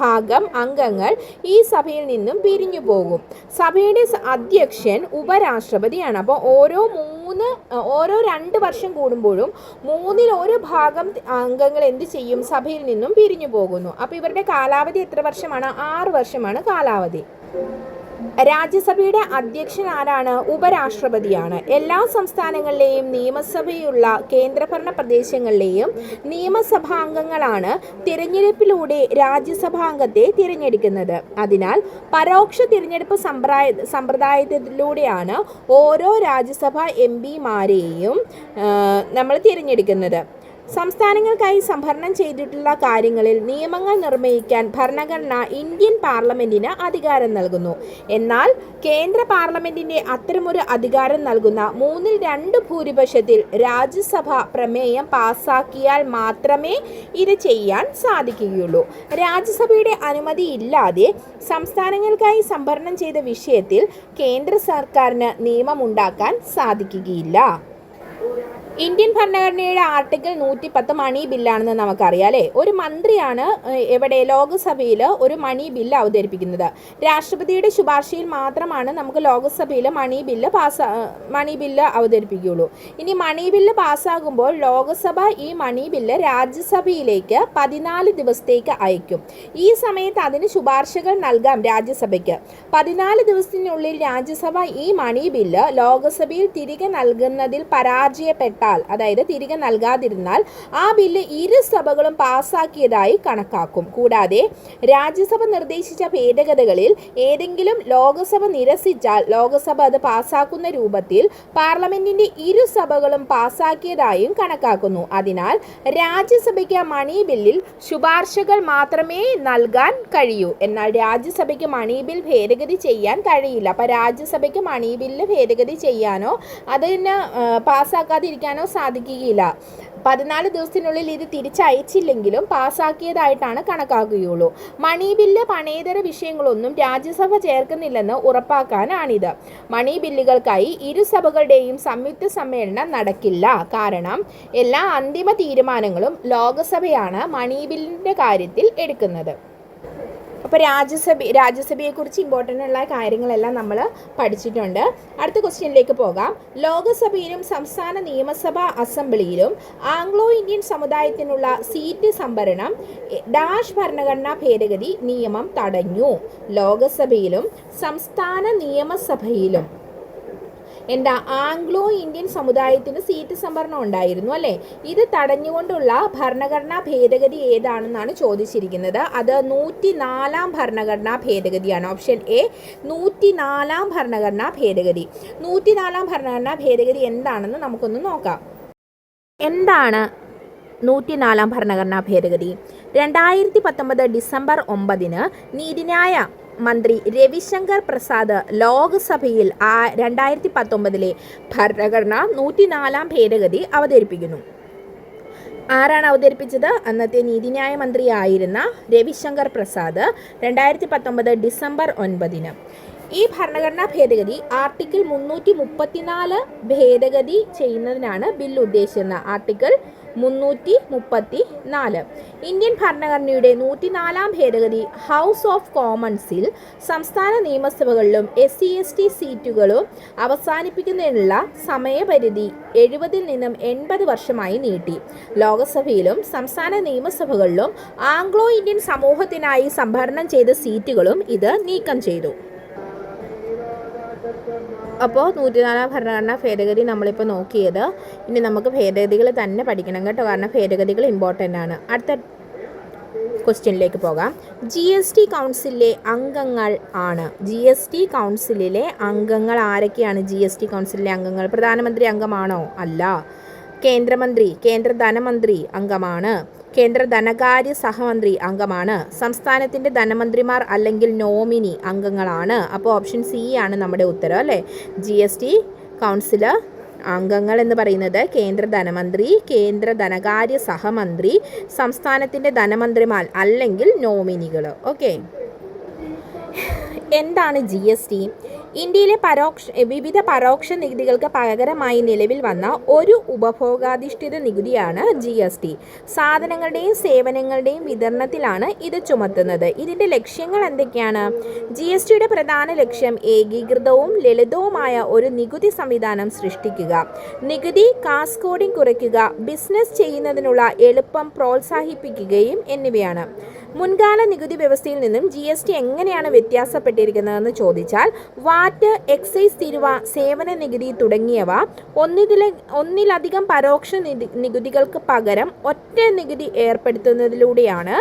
ഭാഗം അംഗങ്ങൾ ഈ സഭയിൽ നിന്നും പിരിഞ്ഞു പോകും. സഭയുടെ അധ്യക്ഷൻ ഉപരാഷ്ട്രപതിയാണ്. അപ്പോൾ ഓരോ 2 വർഷം കൂടുമ്പോഴും 1/3 ഭാഗം അംഗങ്ങൾ എന്ത് ചെയ്യും? സഭയിൽ നിന്നും പിരിഞ്ഞു പോകുന്നു. അപ്പോൾ ഇവരുടെ കാലാവധി എത്ര വർഷമാണ്? 6 വർഷമാണ് കാലാവധി. രാജ്യസഭയുടെ അധ്യക്ഷൻ ആരാണ്? ഉപരാഷ്ട്രപതിയാണ്. എല്ലാ സംസ്ഥാനങ്ങളിലെയും നിയമസഭയുള്ള കേന്ദ്രഭരണ പ്രദേശങ്ങളിലെയും നിയമസഭാംഗങ്ങളാണ് തിരഞ്ഞെടുപ്പിലൂടെ രാജ്യസഭാംഗത്തെ തിരഞ്ഞെടുക്കുന്നത്. അതിനാൽ പരോക്ഷ തിരഞ്ഞെടുപ്പ് സമ്പ്രദായത്തിലൂടെയാണ് ഓരോ രാജ്യസഭാ MP-മാരെയും നമ്മൾ തിരഞ്ഞെടുക്കുന്നത്. സംസ്ഥാനങ്ങൾക്കായി സംവരണം ചെയ്തിട്ടുള്ള കാര്യങ്ങളിൽ നിയമങ്ങൾ നിർണ്ണയിക്കാൻ ഭരണഘടന ഇന്ത്യൻ പാർലമെൻറ്റിന് അധികാരം നൽകുന്നു. എന്നാൽ കേന്ദ്ര പാർലമെൻറ്റിൻ്റെ അത്തരമൊരു അധികാരം നൽകുന്ന 2/3 ഭൂരിപക്ഷത്തിൽ രാജ്യസഭ പ്രമേയം പാസാക്കിയാൽ മാത്രമേ ഇത് ചെയ്യാൻ സാധിക്കുകയുള്ളൂ. രാജ്യസഭയുടെ അനുമതിയില്ലാതെ സംസ്ഥാനങ്ങൾക്കായി സംവരണം ചെയ്ത വിഷയത്തിൽ കേന്ദ്ര സർക്കാരിന് നിയമമുണ്ടാക്കാൻ സാധിക്കുകയില്ല. ഇന്ത്യൻ ഭരണഘടനയുടെ ആർട്ടിക്കിൾ 110 മണി ബില്ലാണെന്ന് നമുക്കറിയാം അല്ലേ. ഒരു മന്ത്രിയാണ് ലോകസഭയിൽ ഒരു മണി ബില്ല് അവതരിപ്പിക്കുന്നത്. രാഷ്ട്രപതിയുടെ ശുപാർശയിൽ മാത്രമാണ് നമുക്ക് ലോകസഭയിൽ മണി ബില്ല് അവതരിപ്പിക്കുകയുള്ളൂ. ഇനി മണി ബില്ല് പാസ്സാകുമ്പോൾ ലോകസഭ ഈ മണി ബില്ല് രാജ്യസഭയിലേക്ക് 14 ദിവസത്തേക്ക് അയക്കും. ഈ സമയത്ത് അതിന് ശുപാർശകൾ നൽകാം രാജ്യസഭയ്ക്ക്. 14 ദിവസത്തിനുള്ളിൽ രാജ്യസഭ ഈ മണി ബില്ല് ലോകസഭയിൽ തിരികെ നൽകുന്നതിൽ പരാജയപ്പെട്ടാൽ, അതായത് തിരികെ നൽകാതിരുന്നാൽ, ആ ബില്ല് ഇരു സഭകളും പാസ്സാക്കിയതായി കണക്കാക്കും. കൂടാതെ രാജ്യസഭ നിർദ്ദേശിച്ച ഭേദഗതികളിൽ ഏതെങ്കിലും ലോകസഭ നിരസിച്ചാൽ ലോകസഭ അത് പാസ്സാക്കുന്ന രൂപത്തിൽ പാർലമെന്റിന്റെ ഇരു സഭകളും പാസ്സാക്കിയതായും കണക്കാക്കുന്നു. അതിനാൽ രാജ്യസഭയ്ക്ക് മണി ബില്ലിൽ ശുപാർശകൾ മാത്രമേ നൽകാൻ കഴിയൂ. എന്നാൽ രാജ്യസഭയ്ക്ക് മണി ബിൽ ഭേദഗതി ചെയ്യാൻ കഴിയില്ല. അപ്പോൾ രാജ്യസഭയ്ക്ക് മണി ബില്ല് ഭേദഗതി ചെയ്യാനോ അതിന് പാസ്സാക്കാതിരിക്കാനോ സാധിക്കുകയില്ല. 14 ദിവസത്തിനുള്ളിൽ ഇത് തിരിച്ചയച്ചില്ലെങ്കിലും പാസ്സാക്കിയതായിട്ടാണ് കണക്കാക്കുകയുള്ളൂ. മണി ബില്ല് പണേതര വിഷയങ്ങളൊന്നും രാജ്യസഭ ചേർക്കുന്നില്ലെന്ന് ഉറപ്പാക്കാനാണിത്. മണി ബില്ലുകൾക്കായി ഇരു സഭകളുടെയും സംയുക്ത സമ്മേളനം നടക്കില്ല. കാരണം എല്ലാ അന്തിമ തീരുമാനങ്ങളും ലോകസഭയാണ് മണി ബില്ലിൻ്റെ കാര്യത്തിൽ എടുക്കുന്നത്. അപ്പോൾ രാജ്യസഭയെക്കുറിച്ച് ഇമ്പോർട്ടൻ്റ് ഉള്ള കാര്യങ്ങളെല്ലാം നമ്മൾ പഠിച്ചിട്ടുണ്ട്. അടുത്ത ക്വസ്റ്റ്യനിലേക്ക് പോകാം. ലോകസഭയിലും സംസ്ഥാന നിയമസഭാ അസംബ്ലിയിലും ആംഗ്ലോ ഇന്ത്യൻ സമുദായത്തിനുള്ള സീറ്റ് സംവരണം ഡാഷ് ഭരണഘടനാ ഭേദഗതി നിയമം തടഞ്ഞു. ലോകസഭയിലും സംസ്ഥാന നിയമസഭയിലും ആംഗ്ലോ ഇന്ത്യൻ സമുദായത്തിന് സീറ്റ് സംവരണം ഉണ്ടായിരുന്നു അല്ലേ. ഇത് തടഞ്ഞുകൊണ്ടുള്ള ഭരണഘടനാ ഭേദഗതി ഏതാണെന്നാണ് ചോദിച്ചിരിക്കുന്നത്. അത് 104 ഭരണഘടനാ ഭേദഗതിയാണ്. ഓപ്ഷൻ എ 104 ഭരണഘടനാ ഭേദഗതി. 104 ഭരണഘടനാ ഭേദഗതി എന്താണെന്ന് നമുക്കൊന്ന് നോക്കാം. എന്താണ് 104 ഭരണഘടനാ ഭേദഗതി? 2019 ഡിസംബർ 9 നീതിന്യായ മന്ത്രി രവിശങ്കർ പ്രസാദ് ലോക്സഭയിൽ 2019 ഭരണഘടന 104 ഭേദഗതി അവതരിപ്പിക്കുന്നു. ആരാണ് അവതരിപ്പിച്ചത്? അന്നത്തെ നീതിന്യായ മന്ത്രിയായിരുന്ന രവിശങ്കർ പ്രസാദ് 2019 ഡിസംബർ 9. ഈ ഭരണഘടനാ ഭേദഗതി ആർട്ടിക്കിൾ 334 ഭേദഗതി ചെയ്യുന്നതിനാണ് ബില്ല് ഉദ്ദേശിക്കുന്നത്. ആർട്ടിക്കിൾ 334. ഇന്ത്യൻ ഭരണഘടനയുടെ 104 ഭേദഗതി ഹൗസ് ഓഫ് കോമൺസിൽ സംസ്ഥാന നിയമസഭകളിലും SC/ST സീറ്റുകളും അവസാനിപ്പിക്കുന്നതിനുള്ള സമയപരിധി 70 നിന്നും 80 വർഷമായി നീട്ടി. ലോക്സഭയിലും സംസ്ഥാന നിയമസഭകളിലും ആംഗ്ലോ ഇന്ത്യൻ സമൂഹത്തിനായി സംവരണം ചെയ്ത സീറ്റുകളും ഇത് നീക്കം ചെയ്തു. അപ്പോൾ 104 ഭരണഘടനാ ഭേദഗതി നമ്മളിപ്പോൾ നോക്കിയത്. ഇനി നമുക്ക് ഭേദഗതികൾ തന്നെ പഠിക്കണം കേട്ടോ, കാരണം ഭേദഗതികൾ ഇമ്പോർട്ടൻ്റ് ആണ്. അടുത്ത ക്വസ്റ്റ്യനിലേക്ക് പോകാം. GST കൗൺസിലിലെ അംഗങ്ങൾ ആണ്. GST കൗൺസിലിലെ അംഗങ്ങൾ ആരൊക്കെയാണ്? GST കൗൺസിലിലെ അംഗങ്ങൾ പ്രധാനമന്ത്രി അംഗമാണോ? അല്ല. കേന്ദ്രമന്ത്രി, കേന്ദ്ര ധനമന്ത്രി അംഗമാണ്. കേന്ദ്ര ധനകാര്യ സഹമന്ത്രി അംഗമാണ്. സംസ്ഥാനത്തിൻ്റെ ധനമന്ത്രിമാർ അല്ലെങ്കിൽ നോമിനി അംഗങ്ങളാണ്. അപ്പോൾ ഓപ്ഷൻ സി ആണ് നമ്മുടെ ഉത്തരം അല്ലേ. GST കൗൺസിൽ അംഗങ്ങൾ എന്ന് പറയുന്നത് കേന്ദ്ര ധനമന്ത്രി, കേന്ദ്ര ധനകാര്യ സഹമന്ത്രി, സംസ്ഥാനത്തിൻ്റെ ധനമന്ത്രിമാർ അല്ലെങ്കിൽ നോമിനികൾ. ഓക്കെ, എന്താണ് GST? ഇന്ത്യയിലെ വിവിധ പരോക്ഷ നികുതികൾക്ക് പകരമായി നിലവിൽ വന്ന ഒരു ഉപഭോഗാധിഷ്ഠിത നികുതിയാണ് GST. സാധനങ്ങളുടെയും സേവനങ്ങളുടെയും വിതരണത്തിലാണ് ഇത് ചുമത്തുന്നത്. ഇതിൻ്റെ ലക്ഷ്യങ്ങൾ എന്തൊക്കെയാണ്? GSTയുടെ പ്രധാന ലക്ഷ്യം ഏകീകൃതവും ലളിതവുമായ ഒരു നികുതി സംവിധാനം സൃഷ്ടിക്കുക, നികുതി കാസ്കോഡിംഗ് കുറയ്ക്കുക, ബിസിനസ് ചെയ്യുന്നതിനുള്ള എളുപ്പം പ്രോത്സാഹിപ്പിക്കുകയും എന്നിവയാണ്. മുൻകാല നികുതി വ്യവസ്ഥയിൽ നിന്നും GST എങ്ങനെയാണ് വ്യത്യാസപ്പെട്ടിരിക്കുന്നതെന്ന് ചോദിച്ചാൽ, വാറ്റ്, എക്സൈസ് തീരുവ, സേവന നികുതി തുടങ്ങിയവ ഒന്നിലധികം പരോക്ഷ നികുതികൾക്ക് പകരം ഒറ്റ നികുതി ഏർപ്പെടുത്തുന്നതിലൂടെയാണ്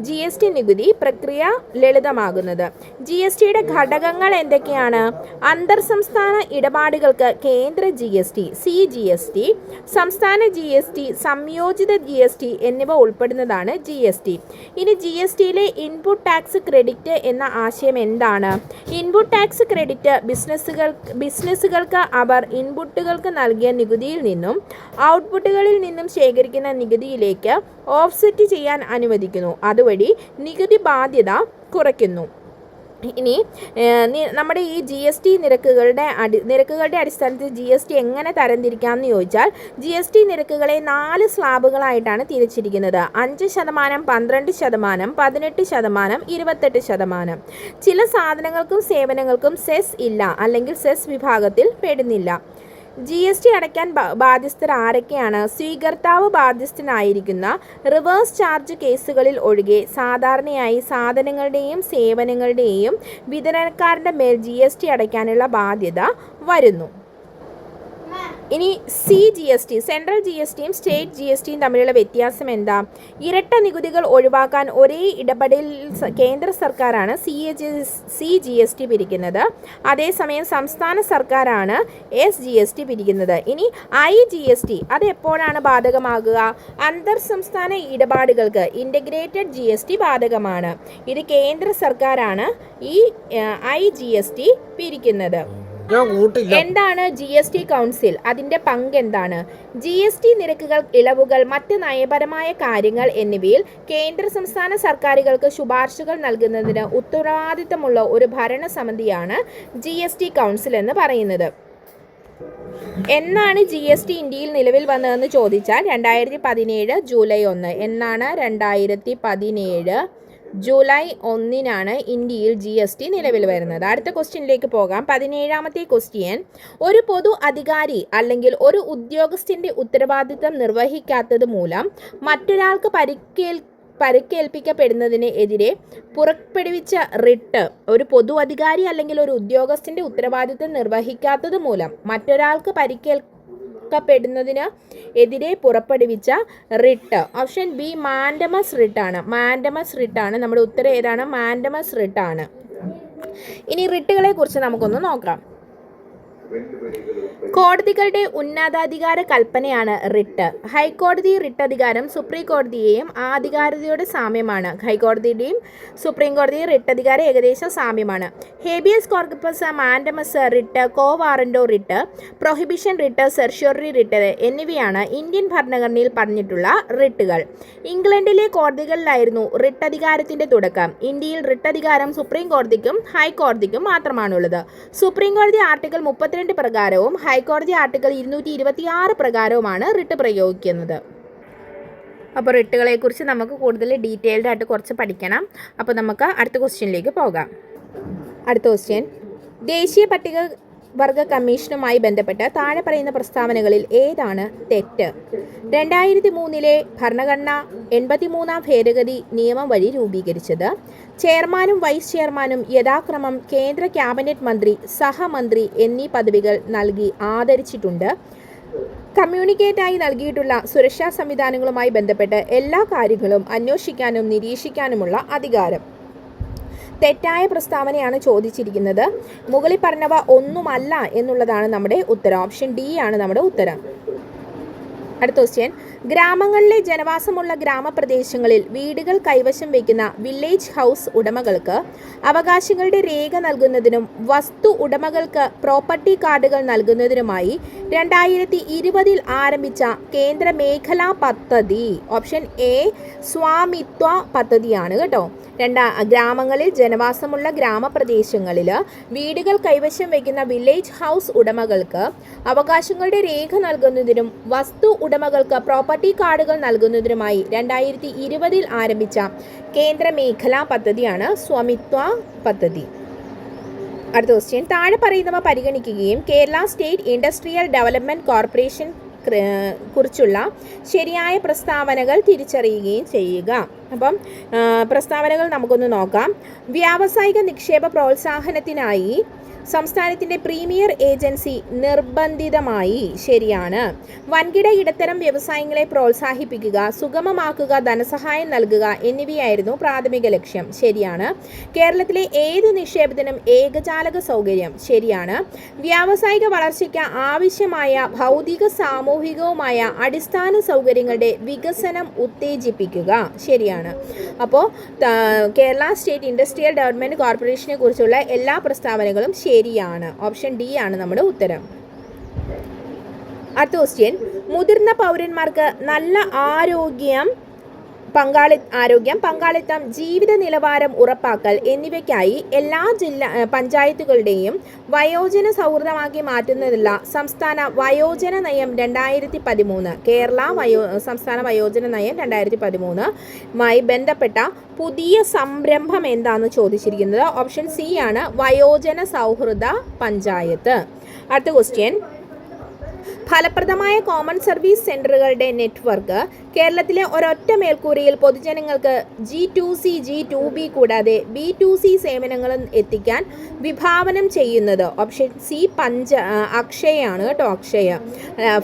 GST നികുതി പ്രക്രിയ ലളിതമാകുന്നത്. GSTയുടെ ഘടകങ്ങൾ എന്തൊക്കെയാണ്? അന്തർ സംസ്ഥാന ഇടപാടുകൾക്ക് കേന്ദ്ര GST, CGST, സംസ്ഥാന GST, സംയോജിത GST എന്നിവ ഉൾപ്പെടുന്നതാണ് GST. ഇനി GSTയിലെ ഇൻപുട്ട് ടാക്സ് ക്രെഡിറ്റ് എന്ന ആശയം എന്താണ്? ഇൻപുട്ട് ടാക്സ് ക്രെഡിറ്റ് ബിസിനസ്സുകൾക്ക് അവർ ഇൻപുട്ടുകൾക്ക് നൽകിയ നികുതിയിൽ നിന്നും ഔട്ട്പുട്ടുകളിൽ നിന്നും ശേഖരിക്കുന്ന നികുതിയിലേക്ക് ഓഫ്സെറ്റ് ചെയ്യാൻ അനുവദിക്കുന്നു. അതുവഴി നികുതി ബാധ്യത കുറയ്ക്കുന്നു. ഇനി നമ്മുടെ ഈ GST നിരക്കുകളുടെ അടിസ്ഥാനത്തിൽ GST എങ്ങനെ തരംതിരിക്കാമെന്ന് ചോദിച്ചാൽ, GST നിരക്കുകളെ 4 സ്ലാബുകളായിട്ടാണ് തിരിച്ചിരിക്കുന്നത്. 5%, 12%, 18%, 28%. ചില സാധനങ്ങൾക്കും സേവനങ്ങൾക്കും സെസ് ഇല്ല അല്ലെങ്കിൽ സെസ് വിഭാഗത്തിൽ പെടുന്നില്ല. GST അടയ്ക്കാൻ ബാധ്യസ്ഥർ ആരൊക്കെയാണ്? സ്വീകർത്താവ് ബാധ്യസ്ഥനായിരിക്കുന്ന റിവേഴ്സ് ചാർജ് കേസുകളിൽ ഒഴികെ സാധാരണയായി സാധനങ്ങളുടെയും സേവനങ്ങളുടെയും വിതരണക്കാരൻ്റെ മേൽ GST അടയ്ക്കാനുള്ള ബാധ്യത വരുന്നു. ഇനി CGST, സെൻട്രൽ GSTയും സ്റ്റേറ്റ് GSTയും തമ്മിലുള്ള വ്യത്യാസം എന്താ? ഇരട്ട നികുതികൾ ഒഴിവാക്കാൻ ഒരേ ഇടപെടൽ കേന്ദ്ര സർക്കാരാണ് CGST പിരിക്കുന്നത്. അതേസമയം സംസ്ഥാന സർക്കാരാണ് SGST പിരിക്കുന്നത്. ഇനി IGST അത് എപ്പോഴാണ് ബാധകമാകുക? അന്തർ സംസ്ഥാന ഇടപാടുകൾക്ക് ഇൻ്റഗ്രേറ്റഡ് GST ബാധകമാണ്. ഇത് കേന്ദ്ര സർക്കാരാണ് ഈ IGST പിരിക്കുന്നത്. എന്താണ് GST കൗൺസിൽ? അതിൻ്റെ പങ്ക് എന്താണ്? GST നിരക്കുകൾ, ഇളവുകൾ, മറ്റ് നയപരമായ കാര്യങ്ങൾ എന്നിവയിൽ കേന്ദ്ര സംസ്ഥാന സർക്കാരുകൾക്ക് ശുപാർശകൾ നൽകുന്നതിന് ഉത്തരവാദിത്തമുള്ള ഒരു ഭരണസമിതിയാണ് GST കൗൺസിൽ എന്ന് പറയുന്നത്. എന്നാണ് GST ഇന്ത്യയിൽ നിലവിൽ വന്നതെന്ന് ചോദിച്ചാൽ 2017 ജൂലൈ 1. എന്നാണ് 2017 ജൂലൈ 1 ഇന്ത്യയിൽ GST നിലവിൽ വരുന്നത്. അടുത്ത ക്വസ്റ്റ്യനിലേക്ക് പോകാം. 17ാമത്തെ ക്വസ്റ്റ്യൻ, ഒരു പൊതു അധികാരി അല്ലെങ്കിൽ ഒരു ഉദ്യോഗസ്ഥൻ്റെ ഉത്തരവാദിത്തം നിർവഹിക്കാത്തത് മൂലം മറ്റൊരാൾക്ക് പരിക്കേൽപ്പിക്കപ്പെടുന്നതിന് എതിരെ പുറപ്പെടുവിച്ച റിട്ട്. ഒരു പൊതു അധികാരി അല്ലെങ്കിൽ ഒരു ഉദ്യോഗസ്ഥൻ്റെ ഉത്തരവാദിത്തം നിർവഹിക്കാത്തത് മൂലം മറ്റൊരാൾക്ക് പ്പെടുന്നതിന് എതിരെ പുറപ്പെടുവിച്ച റിട്ട്. ഓപ്ഷൻ ബി മാൻഡമസ് റിട്ടാണ്. മാൻഡമസ് റിട്ടാണ് നമ്മുടെ ഉത്തരം. ഏതാണ്? മാൻഡമസ് റിട്ടാണ്. ഇനി റിട്ടുകളെ കുറിച്ച് നമുക്കൊന്ന് നോക്കാം. കോടതികളുടെ ഉന്നതാധികാര കൽപ്പനയാണ് റിട്ട്. ഹൈക്കോടതി റിട്ട് അധികാരം സുപ്രീം കോടതിയെയും ആ അധികാരതയുടെ സാമ്യമാണ്. ഹൈക്കോടതിയുടെയും സുപ്രീം കോടതിയും റിട്ട് അധികാരം ഏകദേശം സാമ്യമാണ്. Habeas corpus, mandamus writ, quo warranto writ, prohibition writ, certiorari writ എന്നിവയാണ് ഇന്ത്യൻ ഭരണഘടനയിൽ പറഞ്ഞിട്ടുള്ള റിട്ടുകൾ. ഇംഗ്ലണ്ടിലെ കോടതികളിലായിരുന്നു റിട്ട് അധികാരത്തിൻ്റെ തുടക്കം. ഇന്ത്യയിൽ റിട്ട് അധികാരം സുപ്രീം കോടതിക്കും ഹൈക്കോടതിക്കും മാത്രമാണുള്ളത്. സുപ്രീം കോടതി ആർട്ടിക്കിൾ 32 പ്രകാരവും ഹൈക്കോടതി ആർട്ടിക്കിൾ 226 പ്രകാരവുമാണ് റിട്ട് പ്രയോഗിക്കുന്നത്. അപ്പോൾ റിട്ടുകളെക്കുറിച്ച് നമുക്ക് കൂടുതൽ ഡീറ്റെയിൽഡ് ആയിട്ട് കുറച്ച് പഠിക്കണം. അപ്പോൾ നമുക്ക് അടുത്ത ക്വസ്റ്റ്യനിലേക്ക് പോകാം. അടുത്ത ക്വസ്റ്റ്യൻ, ദേശീയ പട്ടികവർഗ കമ്മീഷനുമായി ബന്ധപ്പെട്ട് താഴെ പറയുന്ന പ്രസ്താവനകളിൽ ഏതാണ് തെറ്റ്? 2003 ഭരണഘടന 83ാം ഭേദഗതി നിയമം വഴി രൂപീകരിച്ചത്. ചെയർമാനും വൈസ് ചെയർമാനും യഥാക്രമം കേന്ദ്ര ക്യാബിനറ്റ് മന്ത്രി, സഹമന്ത്രി എന്നീ പദവികൾ നൽകി ആദരിച്ചിട്ടുണ്ട്. കമ്മ്യൂണിക്കേറ്റായി നൽകിയിട്ടുള്ള സുരക്ഷാ സംവിധാനങ്ങളുമായി ബന്ധപ്പെട്ട് എല്ലാ കാര്യങ്ങളും അന്വേഷിക്കാനും നിരീക്ഷിക്കാനുമുള്ള അധികാരം. തെറ്റായ പ്രസ്താവനയാണ് ചോദിച്ചിരിക്കുന്നത്. മുകളിൽ പറഞ്ഞവ ഒന്നുമല്ല എന്നുള്ളതാണ് നമ്മുടെ ഉത്തരം. ഓപ്ഷൻ ഡി ആണ് നമ്മുടെ ഉത്തരം. അടുത്ത ക്വസ്റ്റ്യൻ, ഗ്രാമങ്ങളിലെ ജനവാസമുള്ള ഗ്രാമപ്രദേശങ്ങളിൽ വീടുകൾ കൈവശം വയ്ക്കുന്ന വില്ലേജ് ഹൗസ് ഉടമകൾക്ക് അവകാശങ്ങളുടെ രേഖ നൽകുന്നതിനും വസ്തു ഉടമകൾക്ക് പ്രോപ്പർട്ടി കാർഡുകൾ നൽകുന്നതിനുമായി 2020 ആരംഭിച്ച കേന്ദ്ര മേഖലാ പദ്ധതി. ഓപ്ഷൻ എ സ്വാമിത്വ പദ്ധതിയാണ് കേട്ടോ. ഗ്രാമങ്ങളിൽ ജനവാസമുള്ള ഗ്രാമപ്രദേശങ്ങളിൽ വീടുകൾ കൈവശം വയ്ക്കുന്ന വില്ലേജ് ഹൗസ് ഉടമകൾക്ക് അവകാശങ്ങളുടെ രേഖ നൽകുന്നതിനും വസ്തു ഉടമകൾക്ക് പ്രോപ്പർട്ടി കാർഡുകൾ നൽകുന്നതിനുമായി 2020 ആരംഭിച്ച കേന്ദ്ര മേഖലാ പദ്ധതിയാണ് സ്വാമിത്വ പദ്ധതി. അടുത്ത ക്വസ്റ്റ്യൻ, താഴെ പറയുന്നവ പരിഗണിക്കുകയും Kerala state industrial development corporation കുറിച്ചുള്ള ശരിയായ പ്രസ്താവനകൾ തിരിച്ചറിയുകയും ചെയ്യുക. അപ്പം പ്രസ്താവനകൾ നമുക്കൊന്ന് നോക്കാം. വ്യാവസായിക നിക്ഷേപ പ്രോത്സാഹനത്തിനായി സംസ്ഥാനത്തിൻ്റെ പ്രീമിയർ ഏജൻസി നിർബന്ധിതമായി. ശരിയാണ്. വൻകിട ഇടത്തരം വ്യവസായങ്ങളെ പ്രോത്സാഹിപ്പിക്കുക, സുഗമമാക്കുക, ധനസഹായം നൽകുക എന്നിവയായിരുന്നു പ്രാഥമിക ലക്ഷ്യം. ശരിയാണ്. കേരളത്തിലെ ഏതു നിക്ഷേപത്തിനും ഏകജാലക സൗകര്യം. ശരിയാണ്. വ്യാവസായിക വളർച്ചയ്ക്ക് ആവശ്യമായ ഭൗതിക സാമൂഹികവുമായ അടിസ്ഥാന സൗകര്യങ്ങളുടെ വികസനം ഉത്തേജിപ്പിക്കുക. ശരിയാണ്. അപ്പോൾ കേരള സ്റ്റേറ്റ് ഇൻഡസ്ട്രിയൽ ഡെവലപ്മെൻറ്റ് കോർപ്പറേഷനെ കുറിച്ചുള്ള എല്ലാ പ്രസ്താവനകളും ശരിയാണ്. ഓപ്ഷൻ ഡി ആണ് നമ്മുടെ ഉത്തരം. അടുത്ത ക്വസ്റ്റ്യൻ, മുതിർന്ന പൗരന്മാർക്ക് നല്ല പങ്കാളിത്തം, ജീവിത നിലവാരം ഉറപ്പാക്കൽ എന്നിവയ്ക്കായി എല്ലാ പഞ്ചായത്തുകളുടെയും വയോജന സൗഹൃദമാക്കി മാറ്റുന്നതിനുള്ള സംസ്ഥാന വയോജന നയം 2013 കേരള സംസ്ഥാന വയോജന നയം 2013 ബന്ധപ്പെട്ട പുതിയ സംരംഭം എന്താണെന്ന് ചോദിച്ചിരിക്കുന്നത്. ഓപ്ഷൻ സി ആണ് വയോജന സൗഹൃദ പഞ്ചായത്ത്. അടുത്ത ക്വസ്റ്റ്യൻ, ഫലപ്രദമായ കോമൺ സർവീസ് സെൻ്ററുകളുടെ നെറ്റ്വർക്ക് കേരളത്തിലെ ഒരൊറ്റ മേൽക്കൂരയിൽ പൊതുജനങ്ങൾക്ക് G2C, G2B കൂടാതെ B2C സേവനങ്ങളും എത്തിക്കാൻ വിഭാവനം ചെയ്യുന്നത്. ഓപ്ഷൻ സി അക്ഷയയാണ് കേട്ടോ. അക്ഷയ.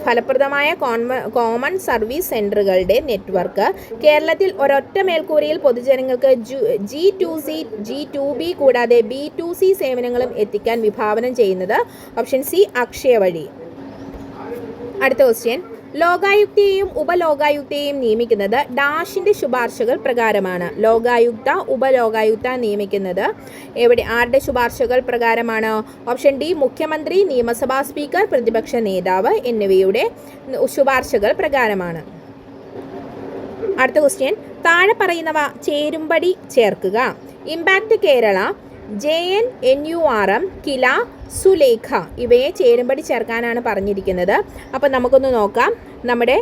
ഫലപ്രദമായ കോമൺ സർവീസ് സെൻ്ററുകളുടെ നെറ്റ്വർക്ക് കേരളത്തിൽ ഒരൊറ്റ മേൽക്കൂരയിൽ പൊതുജനങ്ങൾക്ക് G2C, G2B കൂടാതെ B2C സേവനങ്ങളും എത്തിക്കാൻ വിഭാവനം ചെയ്യുന്നത്. ഓപ്ഷൻ സി അക്ഷയ വഴി. അടുത്ത ക്വസ്റ്റ്യൻ, ലോകായുക്തയെയും ഉപലോകായുക്തയെയും നിയമിക്കുന്നത് ഡാഷിൻ്റെ ശുപാർശകൾ പ്രകാരമാണ്. ലോകായുക്ത, ഉപലോകായുക്ത നിയമിക്കുന്നത് ആരുടെ ശുപാർശകൾ പ്രകാരമാണ്? ഓപ്ഷൻ ഡി മുഖ്യമന്ത്രി, നിയമസഭാ സ്പീക്കർ, പ്രതിപക്ഷ നേതാവ് എന്നിവയുടെ ശുപാർശകൾ പ്രകാരമാണ്. അടുത്ത ക്വസ്റ്റ്യൻ, താഴെ പറയുന്നവ ചേരുംപടി ചേർക്കുക. ഇമ്പാക്റ്റ് കേരള, JNNURM, കില, സുലേഖ ഇവയെ ചേരുംപടി ചേർക്കാനാണ് പറഞ്ഞിരിക്കുന്നത്. അപ്പം നമുക്കൊന്ന് നോക്കാം. നമ്മുടെ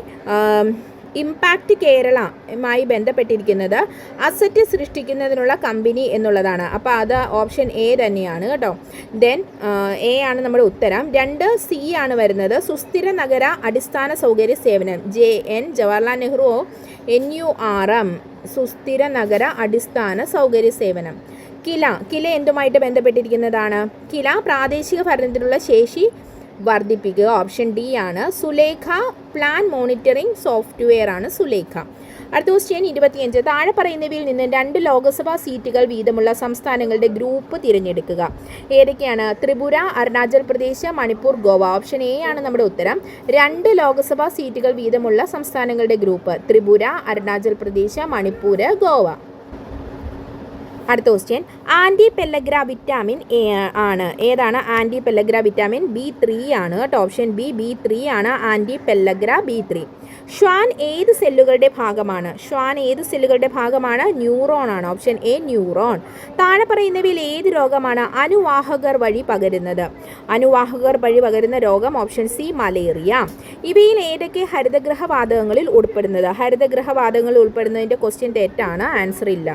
ഇമ്പാക്റ്റ് കേരളയുമായി ബന്ധപ്പെട്ടിരിക്കുന്നത് അസറ്റ് സൃഷ്ടിക്കുന്നതിനുള്ള കമ്പനി എന്നുള്ളതാണ്. അപ്പോൾ അത് ഓപ്ഷൻ എ തന്നെയാണ് കേട്ടോ. ദെൻ എ ആണ് നമ്മുടെ ഉത്തരം. 2C ആണ് വരുന്നത്. സുസ്ഥിര നഗര അടിസ്ഥാന സൗകര്യ സേവനം, ജവഹർലാൽ നെഹ്റു NURM സുസ്ഥിര നഗര അടിസ്ഥാന സൗകര്യ സേവനം. കില എന്തുമായിട്ട് ബന്ധപ്പെട്ടിരിക്കുന്നതാണ്? കില പ്രാദേശിക ഭരണത്തിനുള്ള ശേഷി വർദ്ധിപ്പിക്കുക. ഓപ്ഷൻ ഡി ആണ്. സുലേഖ പ്ലാൻ മോണിറ്ററിംഗ് സോഫ്റ്റ്വെയർ ആണ് സുലേഖ. അടുത്ത ക്വസ്റ്റ്യൻ 25, താഴെ പറയുന്നവയിൽ നിന്ന് 2 ലോക്സഭാ സീറ്റുകൾ വീതമുള്ള സംസ്ഥാനങ്ങളുടെ ഗ്രൂപ്പ് തിരഞ്ഞെടുക്കുക. ഏതൊക്കെയാണ്? ത്രിപുര, അരുണാചൽ പ്രദേശ്, മണിപ്പൂർ, ഗോവ. ഓപ്ഷൻ എ ആണ് നമ്മുടെ ഉത്തരം. 2 ലോക്സഭാ സീറ്റുകൾ വീതമുള്ള സംസ്ഥാനങ്ങളുടെ ഗ്രൂപ്പ് ത്രിപുര, അരുണാചൽ പ്രദേശ്, മണിപ്പൂർ, ഗോവ. അടുത്ത ക്വസ്റ്റ്യൻ, ആൻറ്റി പെല്ലഗ്ര വിറ്റാമിൻ ആണ്. ഏതാണ് ആൻറ്റി പെല്ലഗ്ര വിറ്റാമിൻ? B3 ആണ് കേട്ടോ. ഓപ്ഷൻ ബി B3 ആണ് ആൻറ്റി പെല്ലഗ്ര B3. ശ്വാൻ ഏത് സെല്ലുകളുടെ ഭാഗമാണ്? ന്യൂറോൺ ആണ്. Option A neuron. താഴെ പറയുന്നവയിൽ ഏത് രോഗമാണ് അനുവാഹകർ വഴി പകരുന്ന രോഗം? Option C malaria. ഇവയിൽ ഏതൊക്കെ ഹരിതഗൃഹവാതകങ്ങളിൽ ഉൾപ്പെടുന്നത്? ഹരിതഗൃഹവാതകങ്ങളിൽ ഉൾപ്പെടുന്നതിൻ്റെ ക്വസ്റ്റ്യൻ തെറ്റാണ്, ആൻസർ ഇല്ല.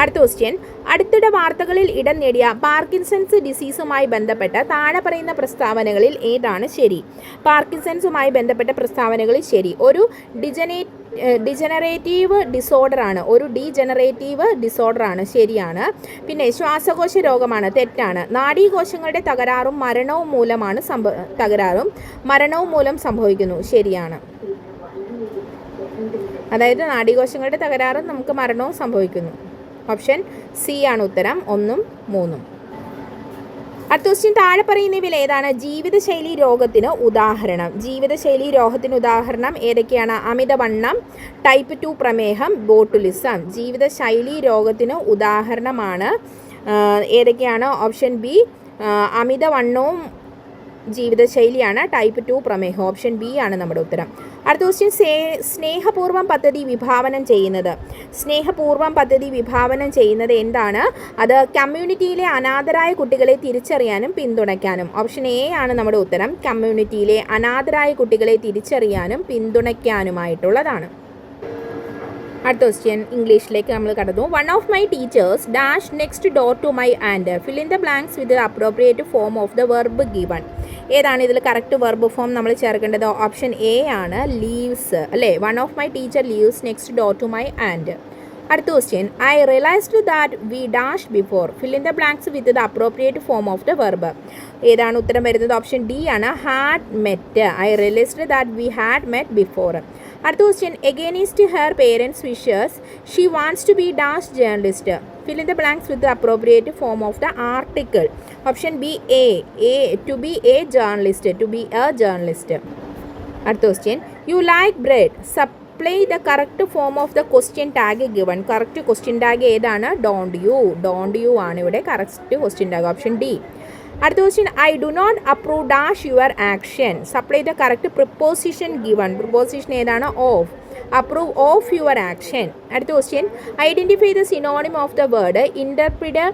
അടുത്ത ക്വസ്റ്റ്യൻ, അടുത്തിടെ വാർത്തകളിൽ ഇടം നേടിയ പാർക്കിൻസൺസ് ഡിസീസുമായി ബന്ധപ്പെട്ട താഴെ പറയുന്ന പ്രസ്താവനകളിൽ ഏതാണ് ശരി? പാർക്കിൻസൺസുമായി ബന്ധപ്പെട്ട പ്രസ്താവനകളിൽ ശരി. ഒരു ഡിജനറേറ്റീവ് ഡിസോർഡറാണ്. ശരിയാണ്. പിന്നെ ശ്വാസകോശ രോഗമാണ്. തെറ്റാണ്. നാഡീകോശങ്ങളുടെ തകരാറും മരണവും മൂലം സംഭവിക്കുന്നു. ശരിയാണ്. അതായത് നാഡീകോശങ്ങളുടെ തകരാറും നമുക്ക് മരണവും സംഭവിക്കുന്നു. ഓപ്ഷൻ സി ആണ് ഉത്തരം. 1, 3. അടുത്ത ക്വസ്റ്റ്യൻ, താഴെ പറയുന്നവയിൽ ഏതാണ് ജീവിതശൈലി രോഗത്തിന് ഉദാഹരണം? ജീവിതശൈലി രോഗത്തിന് ഉദാഹരണം ഏതൊക്കെയാണ്? അമിതവണ്ണം, ടൈപ്പ് 2 പ്രമേഹം, ബോട്ടുലിസം. ജീവിതശൈലി രോഗത്തിന് ഉദാഹരണമാണ് ഏതൊക്കെയാണ്? ഓപ്ഷൻ ബി അമിതവണ്ണവും ജീവിതശൈലിയാണ്, ടൈപ്പ് 2 പ്രമേഹം. ഓപ്ഷൻ ബി ആണ് നമ്മുടെ ഉത്തരം. അടുത്ത ക്വസ്റ്റ്യൻ, സ്നേഹപൂർവ്വം പദ്ധതി വിഭാവനം ചെയ്യുന്നത്. സ്നേഹപൂർവ്വം പദ്ധതി വിഭാവനം ചെയ്യുന്നത് എന്താണ്? അത് കമ്മ്യൂണിറ്റിയിലെ അനാഥരായ കുട്ടികളെ തിരിച്ചറിയാനും പിന്തുണയ്ക്കാനും. ഓപ്ഷൻ എ ആണ് നമ്മുടെ ഉത്തരം. കമ്മ്യൂണിറ്റിയിലെ അനാഥരായ കുട്ടികളെ തിരിച്ചറിയാനും പിന്തുണയ്ക്കാനുമായിട്ടുള്ളതാണ്. അടുത്ത ക്വസ്റ്റ്യൻ ഇംഗ്ലീഷിലേക്ക് നമ്മൾ കടന്നു. One of my teachers dash next door to my and fill in the blanks with appropriate form of the verb given. ഏതാണ് ഇതിൽ കറക്റ്റ് വെർബ് ഫോം നമ്മൾ ചേർക്കേണ്ടത്? ഓപ്ഷൻ എ ആണ്, ലീവ്സ് അല്ലേ. One of my teacher leaves next door to my and. അടുത്ത question, I realised that we dash before fill in the blanks with the appropriate form of the verb. ഏതാണ് ഉത്തരം വരുന്നത്? Option D ആണ്, had met. I realised that we had met before. അടുത്ത question, against her parents' wishes she wants to be dash journalist. Fill in the blanks with the appropriate form of the article. Option B, A to be a journalist, to be a journalist. അടുത്ത question, you like bread. Supply the correct form of the question tag given. Correct question tag ഏതാണ്? Don't you ആണ് ഇവിടെ correct question tag. Option D. അടുത്ത question, I do not approve dash your action. Supply the correct preposition given. Preposition ഏതാണ്? Of. Approve of your action. അടുത്ത question, identify the synonym of the word interpret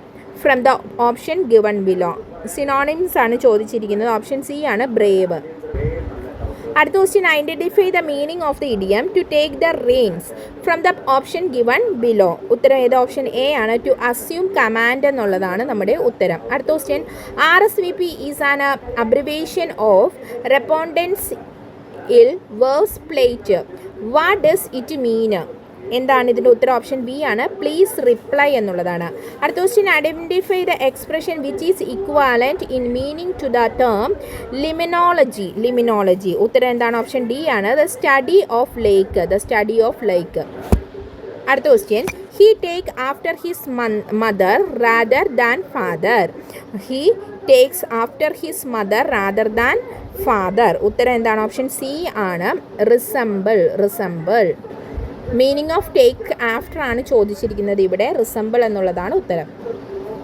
from the option given below. Synonyms ആണ് ചോദിച്ചിരിക്കുന്നത്. Option C ആണ്, brave. അടുത്ത question, identify the meaning of the idiom to take the Reigns from the option given below. ഉത്തരം ഏത്? Option A ആണ്, to assume command എന്നുള്ളതാണ് നമ്മുടെ ഉത്തരം. അടുത്ത question, RSVP is an abbreviation of റെസ്പോണ്ടൻസ് ഇൽ വേഴ്സ് പ്ലേറ്റ്. What does it mean? എന്താണ് ഇതിൻ്റെ ഉത്തരം? ഓപ്ഷൻ ബി ആണ്, പ്ലീസ് റിപ്ലൈ എന്നുള്ളതാണ്. അടുത്ത question, identify the expression which is equivalent in meaning to the term limnology. ഉത്തരം എന്താണ്? ഓപ്ഷൻ ഡി ആണ്, ദ സ്റ്റഡി ഓഫ് ലേക്ക്. അടുത്ത question, he take after his mother rather than father. He takes after his mother rather than father. ഉത്തരം എന്താണ്? Option C ആണ്, resemble. Meaning of take after ആണ് ചോദിച്ചിരിക്കുന്നത് ഇവിടെ. റിസംബിൾ എന്നുള്ളതാണ് ഉത്തരം.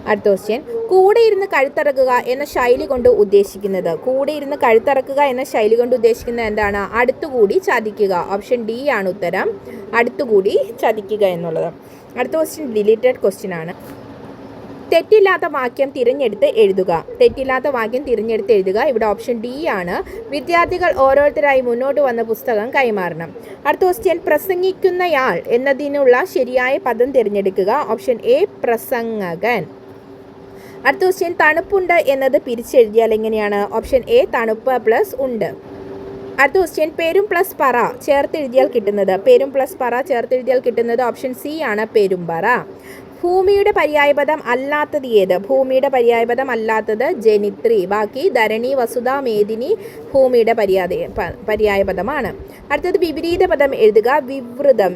അടുത്ത ക്വസ്റ്റ്യൻ, കൂടെ ഇരുന്ന് കഴുത്തിറക്കുക എന്ന ശൈലി കൊണ്ട് ഉദ്ദേശിക്കുന്നത്. കൂടെ ഇരുന്ന് കഴുത്തിറക്കുക എന്ന ശൈലി കൊണ്ട് ഉദ്ദേശിക്കുന്നത് എന്താണ്? അടുത്തുകൂടി ചതിക്കുക. ഓപ്ഷൻ ഡി ആണ് ഉത്തരം, അടുത്തുകൂടി ചതിക്കുക എന്നുള്ളത്. അടുത്ത ക്വസ്റ്റ്യൻ ഡിലീറ്റഡ് ക്വസ്റ്റ്യൻ ആണ്. തെറ്റില്ലാത്ത വാക്യം തിരഞ്ഞെടുത്ത് എഴുതുക. ഇവിടെ ഓപ്ഷൻ ഡി ആണ്, വിദ്യാർത്ഥികൾ ഓരോരുത്തരായി മുന്നോട്ട് വന്ന പുസ്തകം കൈമാറണം. അടുത്ത ക്വസ്റ്റ്യൻ, പ്രസംഗിക്കുന്നയാൾ എന്നതിനുള്ള ശരിയായ പദം തിരഞ്ഞെടുക്കുക. ഓപ്ഷൻ എ, പ്രസംഗകൻ. അടുത്ത ക്വസ്റ്റ്യൻ, തണുപ്പുണ്ട് എന്നത് പിരിച്ചെഴുതിയാൽ എങ്ങനെയാണ്? ഓപ്ഷൻ എ, തണുപ്പ് പ്ലസ് ഉണ്ട്. അടുത്ത ക്വസ്റ്റ്യൻ, പെരും പ്ലസ് പറ ചേർത്തെഴുതിയാൽ കിട്ടുന്നത് ഓപ്ഷൻ സി ആണ്, പെരുമ്പറ. ഭൂമിയുടെ പര്യായപദം അല്ലാത്തത് ഏത്? ജനിത്രി. ബാക്കി ധരണി, വസുധ, മേദിനി പദമാണ് പര്യായപദമാണ്. അടുത്തത് വിപരീത പദം എഴുതുക.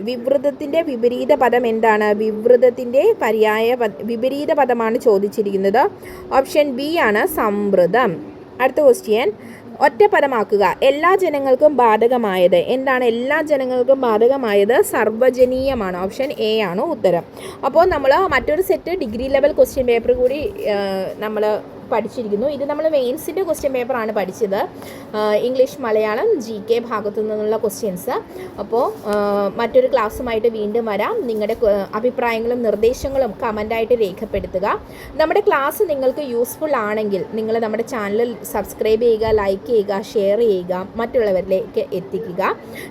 വിവൃതത്തിൻ്റെ വിപരീത പദം എന്താണ്? വിപരീത പദമാണ് ചോദിച്ചിരിക്കുന്നത്. ഓപ്ഷൻ ബി ആണ്, സംവൃതം. അടുത്ത ക്വസ്റ്റ്യൻ, ഒറ്റപ്പദമാക്കുക. എല്ലാ ജനങ്ങൾക്കും ബാധകമായത് എന്താണ്? എല്ലാ ജനങ്ങൾക്കും ബാധകമായത് സർവ്വജനീയമാണ്. ഓപ്ഷൻ എ ആണ് ഉത്തരം. അപ്പോൾ നമ്മൾ മറ്റൊരു set degree level question paper കൂടി നമ്മൾ പഠിച്ചിരിക്കുന്നു. ഇത് നമ്മൾ മെയിൻസിൻ്റെ ക്വസ്റ്റ്യൻ പേപ്പറാണ് പഠിച്ചത്. ഇംഗ്ലീഷ്, മലയാളം, GK ഭാഗത്തു നിന്നുള്ള ക്വസ്റ്റ്യൻസ്. അപ്പോൾ മറ്റൊരു ക്ലാസ്സുമായിട്ട് വീണ്ടും വരാം. നിങ്ങളുടെ അഭിപ്രായങ്ങളും നിർദ്ദേശങ്ങളും കമൻ്റായിട്ട് രേഖപ്പെടുത്തുക. നമ്മുടെ ക്ലാസ് നിങ്ങൾക്ക് യൂസ്ഫുൾ ആണെങ്കിൽ നിങ്ങൾ നമ്മുടെ ചാനൽ സബ്സ്ക്രൈബ് ചെയ്യുക, ലൈക്ക് ചെയ്യുക, ഷെയർ ചെയ്യുക, മറ്റുള്ളവരിലേക്ക് എത്തിക്കുക.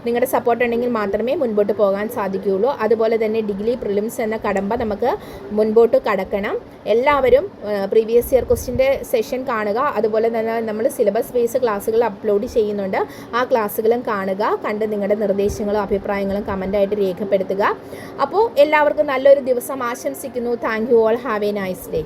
നിങ്ങളുടെ സപ്പോർട്ട് ഉണ്ടെങ്കിൽ മാത്രമേ മുൻപോട്ട് പോകാൻ സാധിക്കുകയുള്ളൂ. അതുപോലെ തന്നെ ഡിഗ്രി പ്രിലിംസ് എന്ന കടമ്പ നമുക്ക് മുൻപോട്ട് കടക്കണം. എല്ലാവരും പ്രീവിയസ് ഇയർ ക്വസ്റ്റ്യൻ്റെ സെഷൻ കാണുക. അതുപോലെ തന്നെ നമ്മൾ സിലബസ് ബേസ് ക്ലാസ്സുകൾ അപ്ലോഡ് ചെയ്യുന്നുണ്ട്. ആ ക്ലാസ്സുകളും കാണുക. കണ്ട് നിങ്ങളുടെ നിർദ്ദേശങ്ങളും അഭിപ്രായങ്ങളും കമൻ്റായിട്ട് രേഖപ്പെടുത്തുക. അപ്പോൾ എല്ലാവർക്കും നല്ലൊരു ദിവസം ആശംസിക്കുന്നു. Thank you all. Have A nice day.